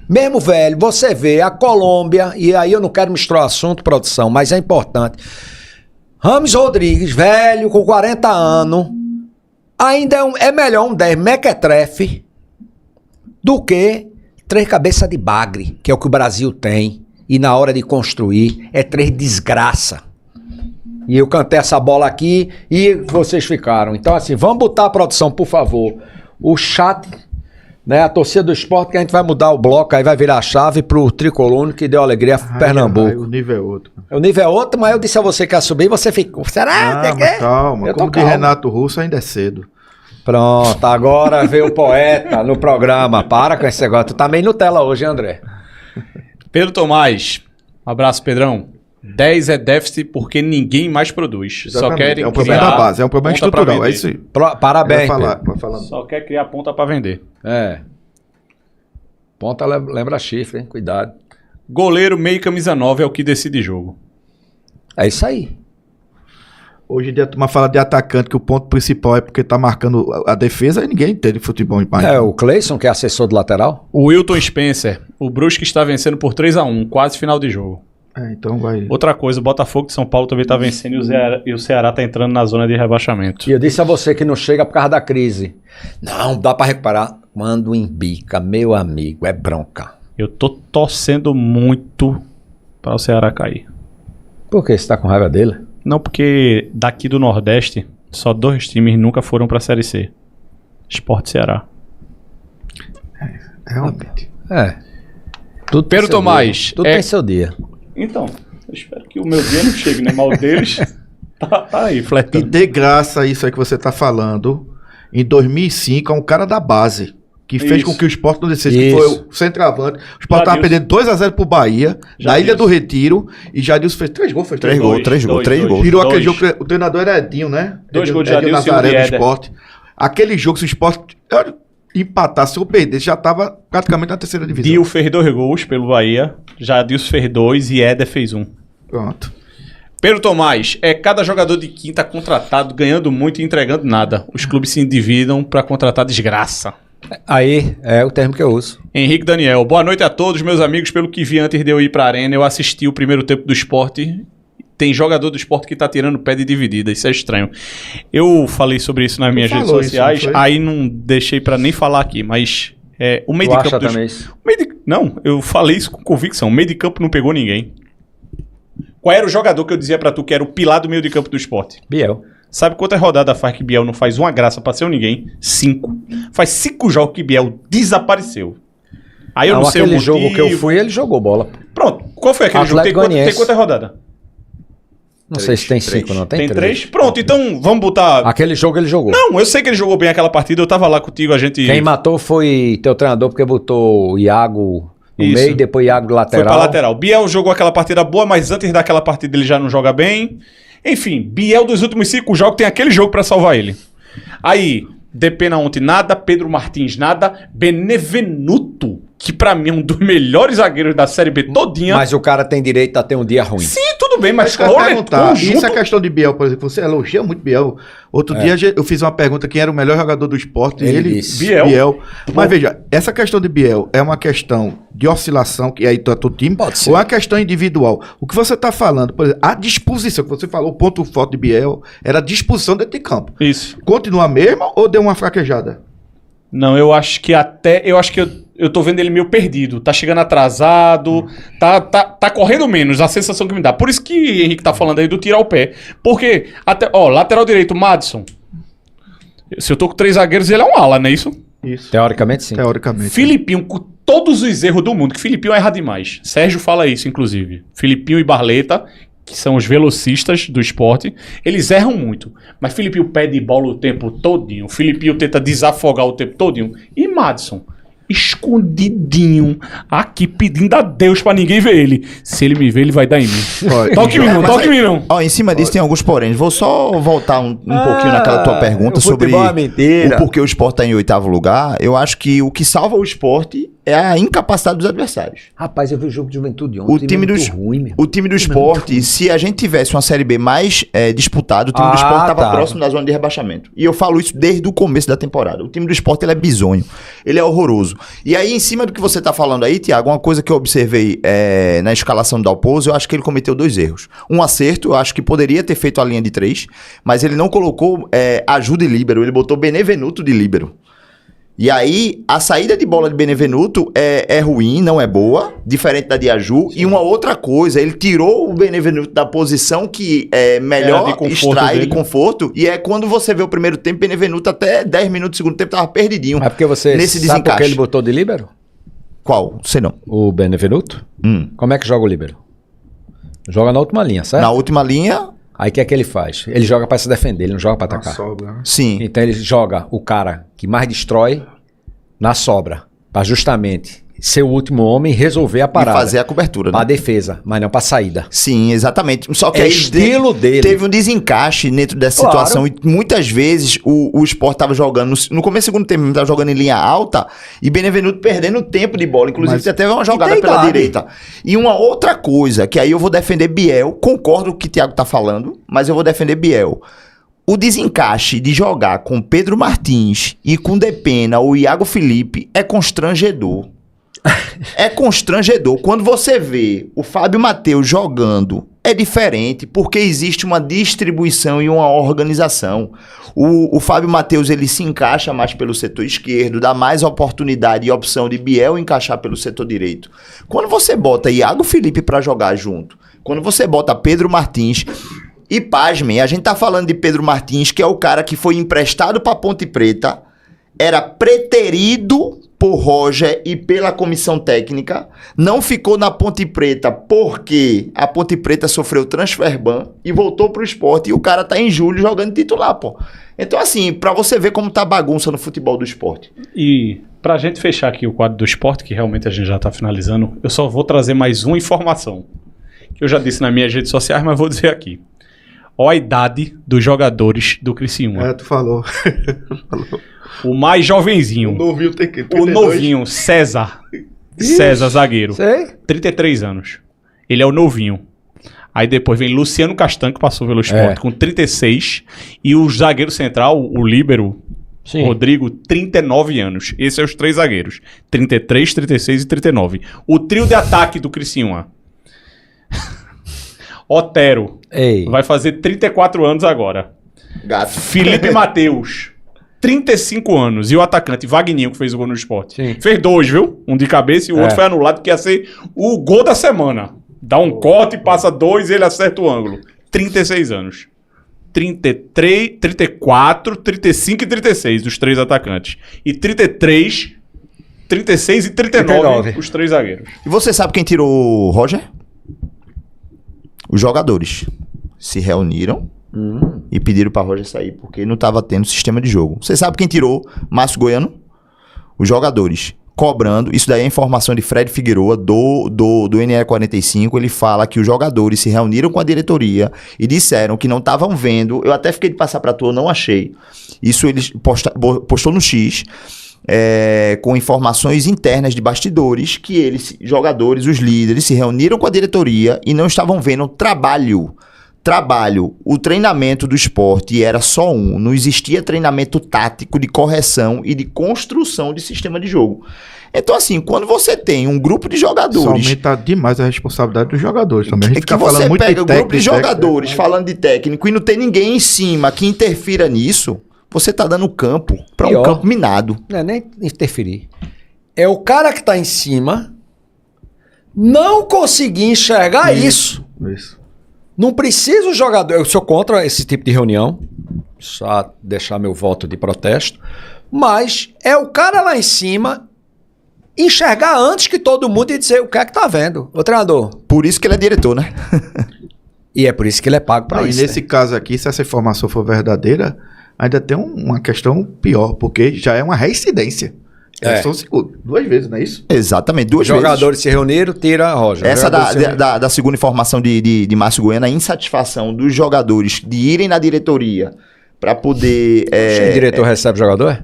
Mesmo, velho, você vê a Colômbia, e aí eu não quero misturar assunto, produção, mas é importante. Rames Rodrigues, velho, com 40 anos, ainda é melhor um 10 mequetrefe do que 3 cabeças de bagre, que é o que o Brasil tem. E na hora de construir, é 3 desgraça. E eu cantei essa bola aqui e vocês ficaram. Então, assim, vamos botar a produção, por favor. O chat, né? A torcida do esporte, que a gente vai mudar o bloco, aí vai virar a chave pro Tricolor, que deu alegria a Pernambuco. O nível é outro. O nível é outro, mas eu disse a você que ia subir e você ficou. Será? Ah, mas calma. Eu tô Como de calmo. Renato Russo ainda é cedo. Pronto, agora veio o poeta no programa. Para com esse negócio. Tu tá meio Nutella hoje, hein, André? Pedro Tomás, um abraço, Pedrão. 10 é déficit porque ninguém mais produz. Só Exatamente. querem É um problema criar da base, é um problema ponta pra estrutural. É vender. isso aí. Parabéns, Vai Pedro. falar. Só quer criar ponta pra vender. É. Ponta lembra chifre, hein? Cuidado. Goleiro, meio camisa 9 é o que decide jogo. É isso aí. Hoje em dia, a turma fala de atacante, que o ponto principal é porque tá marcando a defesa e ninguém entende futebol em mais. É o Cleison, que é assessor do lateral. O Wilton Spencer, o Brusque está vencendo por 3-1, quase final de jogo. Então vai. Outra coisa, o Botafogo de São Paulo também tá vencendo e o Ceará tá entrando na zona de rebaixamento. E eu disse a você que não chega por causa da crise. Não, dá pra recuperar. Quando embica, meu amigo, é bronca. Eu tô torcendo muito para o Ceará cair. Por que você tá com raiva dele? Não, porque daqui do Nordeste, só 2 times nunca foram pra Série C. Sport e Ceará. Realmente. É. Tudo tem Pedro seu Tomás, dia. Tudo é- tem seu dia. Então, eu espero que o meu dia não chegue, né? Mas o deles tá aí, E fletando. de graça isso aí que você tá falando, em 2005, é um cara da base, que fez Isso. com que o Sport não descesse, que Isso. foi o centroavante. O Sport tava Jadilson. perdendo 2-0 pro Bahia, na Jadilson. Ilha do Retiro, e Jadilson fez 3 gols, fez 3 gols. Três gols. Virou Dois. aquele jogo que o treinador era Edinho, né? 2 gols de Edinho Jadilson e um Nazaré de do Éder. Sport. Aquele jogo, se o Sport empatasse ou perdesse, já tava praticamente na terceira divisão. Dio fez 2 gols pelo Bahia, Jadilson fez 2 e Éder fez 1. Pronto. Pedro Tomás, é cada jogador de quinta contratado, ganhando muito e entregando nada. Os clubes se endividam pra contratar desgraça. Aí é o termo que eu uso. Henrique Daniel, boa noite a todos, meus amigos. Pelo que vi antes de eu ir pra arena, eu assisti o primeiro tempo do Sport. Tem jogador do Sport que tá tirando pé de dividida, isso é estranho. Eu falei sobre isso nas minhas redes falou isso, sociais, não foi? aí não deixei pra nem falar aqui, mas o meio Tu de acha campo do também isso? Não, eu falei isso com convicção. O meio de campo não pegou ninguém. Qual era o jogador que eu dizia pra tu que era o pilar do meio de campo do Sport? Biel. Sabe quantas rodadas faz que Biel não faz uma graça pra ser um ninguém? 5. Faz 5 jogos que Biel desapareceu. Aí eu não sei o aquele motivo. jogo que eu fui, ele jogou bola. Pronto, qual foi aquele jogo? Atlético Tem Goianiense. quantas rodadas? Não sei se tem 5, não. Tem 3. Pronto, então vamos botar... Aquele jogo ele jogou. Não, eu sei que ele jogou bem aquela partida, eu tava lá contigo, a gente... Quem matou foi teu treinador, porque botou o Iago no Isso. meio, depois Iago do Foi lateral. pra lateral. Biel jogou aquela partida boa, mas antes daquela partida ele já não joga bem. Enfim, Biel dos últimos 5 jogos tem aquele jogo pra salvar ele. Aí, Depena ontem nada, Pedro Martins nada, Benevenuto, que pra mim é um dos melhores zagueiros da Série B todinha. Mas o cara tem direito a ter um dia ruim. Sim, tudo bem, mas Mas eu quero perguntar, conjunto... isso é questão de Biel, por exemplo, você elogia muito Biel. Outro dia eu fiz uma pergunta quem era o melhor jogador do esporte e Ele ele disse. Biel. Mas veja, essa questão de Biel é uma questão de oscilação, que aí tá todo time, Pode ser. ou é uma questão individual? O que você está falando, por exemplo, a disposição, que você falou, o ponto forte de Biel era a disposição dentro de campo. Isso. Continua a mesma ou deu uma fraquejada? Não, eu acho que eu tô vendo ele meio perdido. Tá chegando atrasado, tá correndo menos, a sensação que me dá. Por isso que o Henrique tá falando aí do tirar o pé. Porque, lateral direito, Madison. Se eu tô com 3 zagueiros, ele é um ala, não é isso? Isso. Teoricamente, sim. Teoricamente. Filipinho, com todos os erros do mundo, que Filipinho erra demais. Sérgio fala isso, inclusive. Filipinho e Barleta, que são os velocistas do esporte, eles erram muito. Mas Filipinho pede bola o tempo todinho. Filipinho tenta desafogar o tempo todinho. E Madison, escondidinho, aqui pedindo a Deus pra ninguém ver ele. Se ele me ver, ele vai dar em mim. Toque em mim, não, toque em mim, não. Ó, em cima disso tem alguns poréns. Vou só voltar um pouquinho naquela tua pergunta sobre o porquê o Sport tá em 8º lugar. Eu acho que o que salva o Sport é a incapacidade dos adversários. Rapaz, eu vi o jogo de Juventude ontem. O time do Sport, se a gente tivesse uma Série B mais disputada, o time do Sport estava próximo da zona de rebaixamento. E eu falo isso desde o começo da temporada. O time do Sport, ele é bizonho. Ele é horroroso. E aí, em cima do que você tá falando aí, Thiago, uma coisa que eu observei na escalação do Dalpozo, eu acho que ele cometeu 2 erros. Um acerto, eu acho que poderia ter feito a linha de 3, mas ele não colocou ajuda de líbero, ele botou Benevenuto de líbero. E aí, a saída de bola de Benevenuto é ruim, não é boa, diferente da de Aju. Sim. E uma outra coisa, ele tirou o Benevenuto da posição que é melhor extrai de conforto. E é quando você vê o primeiro tempo, Benevenuto até 10 minutos do segundo tempo tava perdidinho. É porque você nesse sabe por que ele botou de líbero? Qual? Sei não. O Benevenuto? Como é que joga o líbero? Joga na última linha, certo? Na última linha... Aí o que é que ele faz? Ele joga pra se defender, ele não joga pra atacar. Sobra, né? Sim. Então ele joga o cara que mais destrói na sobra, pra justamente ser o último homem e resolver a parada. E fazer a cobertura, né? Pra defesa, mas não pra saída. Sim, exatamente. Só que É aí estilo dele. Teve um desencaixe dentro dessa Claro. situação e muitas vezes o Sport tava jogando, no começo do segundo tempo, tava jogando em linha alta e Benevenuto perdendo tempo de bola. Inclusive, você teve uma jogada tem pela idade. direita. E uma outra coisa, que aí eu vou defender Biel, concordo com o que o Thiago tá falando, mas eu vou defender Biel. O desencaixe de jogar com Pedro Martins e com Depena ou Iago Felipe é constrangedor. É constrangedor. Quando você vê o Fábio Matheus jogando, é diferente, porque existe uma distribuição e uma organização. O Fábio Matheus, ele se encaixa mais pelo setor esquerdo, dá mais oportunidade e opção de Biel encaixar pelo setor direito. Quando você bota Iago Felipe pra jogar junto, quando você bota Pedro Martins... E pasmem, a gente tá falando de Pedro Martins, que é o cara que foi emprestado pra Ponte Preta, era preterido por Roger e pela comissão técnica, não ficou na Ponte Preta porque a Ponte Preta sofreu transfer ban e voltou pro Sport e o cara tá em julho jogando titular, pô. Então assim, pra você ver como tá bagunça no futebol do Sport. E pra gente fechar aqui o quadro do esporte, que realmente a gente já tá finalizando, eu só vou trazer mais uma informação, que eu já disse nas minhas redes sociais, mas vou dizer aqui. Olha a idade dos jogadores do Criciúma. Tu falou. O mais jovenzinho. O novinho tem que... O novinho, César. César, zagueiro. Sei. 33 anos. Ele é o novinho. Aí depois vem Luciano Castan, que passou pelo Sport, com 36. E o zagueiro central, o líbero, Sim. Rodrigo, 39 anos. Esses são os 3 zagueiros. 33, 36 e 39. O trio de ataque do Criciúma. Otero. Ei. Vai fazer 34 anos agora. Gato. Felipe Matheus. 35 anos. E o atacante, Wagninho, que fez o gol no Sport. Sim. Fez 2, viu? Um de cabeça e o outro foi anulado, que ia ser o gol da semana. Dá um corte, passa 2 e ele acerta o ângulo. 36 anos. 33, 34, 35 e 36, os 3 atacantes. E 33, 36 e 39, os 3 zagueiros. E você sabe quem tirou o Roger? Os jogadores se reuniram e pediram para Roger sair, porque não estava tendo sistema de jogo. Você sabe quem tirou Márcio Goiano? Os jogadores. Cobrando, isso daí é informação de Fred Figueroa, do NE45, ele fala que os jogadores se reuniram com a diretoria e disseram que não estavam vendo, eu até fiquei de passar para tu, eu não achei. Isso ele postou no X, com informações internas de bastidores, que eles, jogadores, os líderes, se reuniram com a diretoria e não estavam vendo trabalho. O treinamento do esporte era só um, não existia treinamento tático de correção e de construção de sistema de jogo. Então assim, quando você tem um grupo de jogadores... Isso aumenta demais a responsabilidade dos jogadores também. A gente que fica você falando muito pega de um grupo de jogadores falando de técnico e não tem ninguém em cima que interfira nisso, você tá dando campo para um campo minado. Não é nem interferir. É o cara que tá em cima não conseguir enxergar isso. Isso. Não precisa o jogador... Eu sou contra esse tipo de reunião. Só deixar meu voto de protesto. Mas é o cara lá em cima enxergar antes que todo mundo e dizer o que é que tá vendo. Ô, treinador. Por isso que ele é diretor, né? E é por isso que ele é pago pra Não, isso. e nesse caso aqui, se essa informação for verdadeira, ainda tem uma questão pior, porque já é uma reincidência. É. São 2 vezes, não é isso? Exatamente, Os jogadores se reuniram, tira a Roja. Essa da segunda informação de Márcio Goiano, a insatisfação dos jogadores de irem na diretoria para poder... O diretor recebe jogador?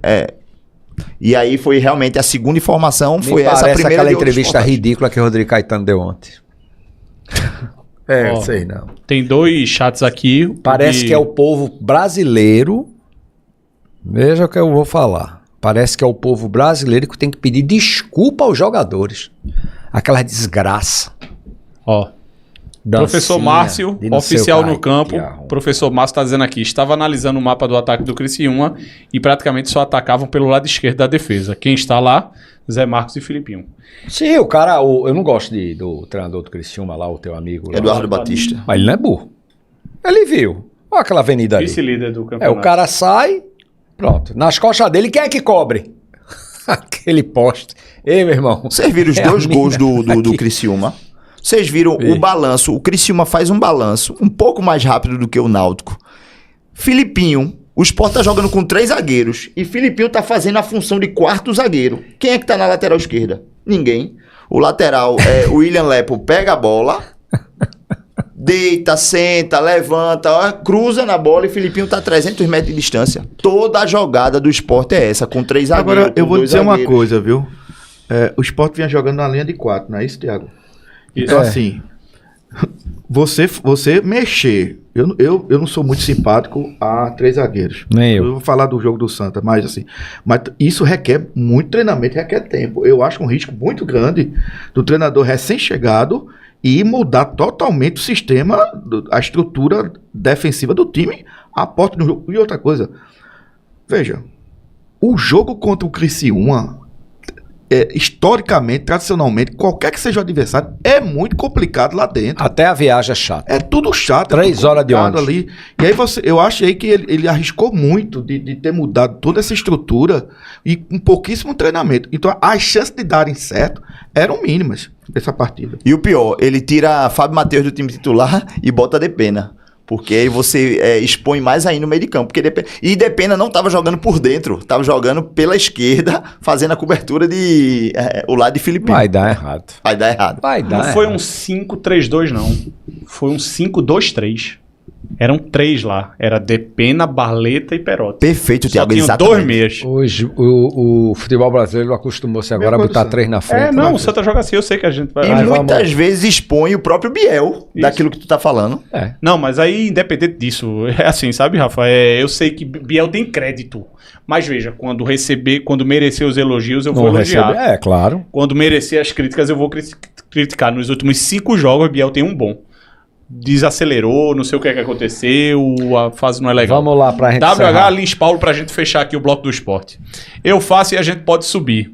E aí foi realmente a segunda informação, foi Me essa parece primeira aquela de outras entrevista reportagens. ridícula que o Rodrigo Caetano deu ontem. Ó, sei não. Tem 2 chats aqui. Parece que é o povo brasileiro. Veja o que eu vou falar. Parece que é o povo brasileiro que tem que pedir desculpa aos jogadores. Aquela desgraça. Ó, Dancinha professor Márcio, de não sei oficial o no que campo. arruma. Professor Márcio está dizendo aqui: estava analisando o mapa do ataque do Criciúma e praticamente só atacavam pelo lado esquerdo da defesa. Quem está lá? Zé Marcos e Filipinho. Sim, o cara... eu não gosto do treinador do Criciúma lá, o teu amigo. Lá. Eduardo Batista. Mas ele não é burro. Ele viu. Olha aquela avenida ali. Vice-líder do campeonato. O cara sai, pronto. Nas costas dele, quem é que cobre? Aquele poste. Ei, meu irmão. Vocês viram os É a 2 gols mina do aqui. Criciúma? Vocês viram Vi. o balanço? O Criciúma faz um balanço um pouco mais rápido do que o Náutico. Filipinho, o Sport tá jogando com 3 zagueiros e Filipinho tá fazendo a função de 4º zagueiro. Quem é que tá na lateral esquerda? Ninguém. O lateral, o William Lepo, pega a bola, deita, senta, levanta, ó, cruza na bola e Filipinho tá a 300 metros de distância. Toda a jogada do Sport é essa, com 3 zagueiros. Agora, eu com vou 2 dizer uma zagueiros. coisa, viu? O Sport vinha jogando na linha de 4, não é isso, Thiago? Isso. Então, assim, você mexer... Eu não sou muito simpático a 3 zagueiros. Nem eu. Eu vou falar do jogo do Santa, mas assim... Mas isso requer muito treinamento, requer tempo. Eu acho um risco muito grande do treinador recém-chegado e mudar totalmente o sistema, a estrutura defensiva do time a porta do jogo. E outra coisa, veja, o jogo contra o Criciúma... historicamente, tradicionalmente, qualquer que seja o adversário, é muito complicado lá dentro. Até a viagem é chata. É tudo chato. 3 tudo horas de complicado ônibus. ali. E aí eu achei que ele arriscou muito de ter mudado toda essa estrutura e com pouquíssimo treinamento. Então as chances de darem certo eram mínimas dessa partida. E o pior, ele tira Fábio Matheus do time titular e bota Depena. Porque aí você expõe mais ainda no meio de campo. E Depena não estava jogando por dentro, estava jogando pela esquerda, fazendo a cobertura o lado de Filipinho. Vai dar errado. Vai dar errado. Vai dar Não foi errado. um 5-3-2, não. Foi um 5-2-3. Eram 3 lá. Era Depena, Barleta e Perotti. Perfeito, Só Thiago, tinham exatamente. 2 meias. Hoje, o futebol brasileiro acostumou-se agora a Mesma botar coisa. 3 na frente. Não, né? o Santa joga assim, eu sei que a gente vai... E Vai, muitas vamos. vezes expõe o próprio Biel daquilo que tu tá falando. Não, mas aí, independente disso, é assim, sabe, Rafa? Eu sei que Biel tem crédito. Mas veja, quando merecer os elogios, eu vou Não elogiar. recebe. Claro. Quando merecer as críticas, eu vou criticar. Nos últimos 5 jogos, Biel tem um bom. Desacelerou, não sei o que aconteceu, a fase não é legal. Vamos lá pra gente WH encerrar. Lins Paulo pra gente fechar aqui o bloco do esporte. Eu faço e a gente pode subir.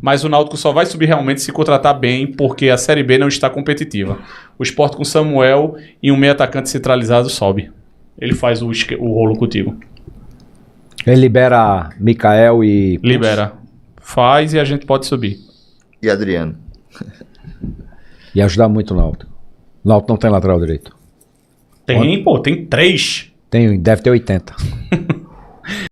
Mas o Náutico só vai subir realmente se contratar bem, porque a Série B não está competitiva. O Sport com Samuel e um meio atacante centralizado sobe. Ele faz o rolo contigo. Ele libera Mikael e... Libera. Faz e a gente pode subir. E Adriano. E ajudar muito o Náutico. O Náutico não tem lateral direito. Tem 3. Deve ter 80.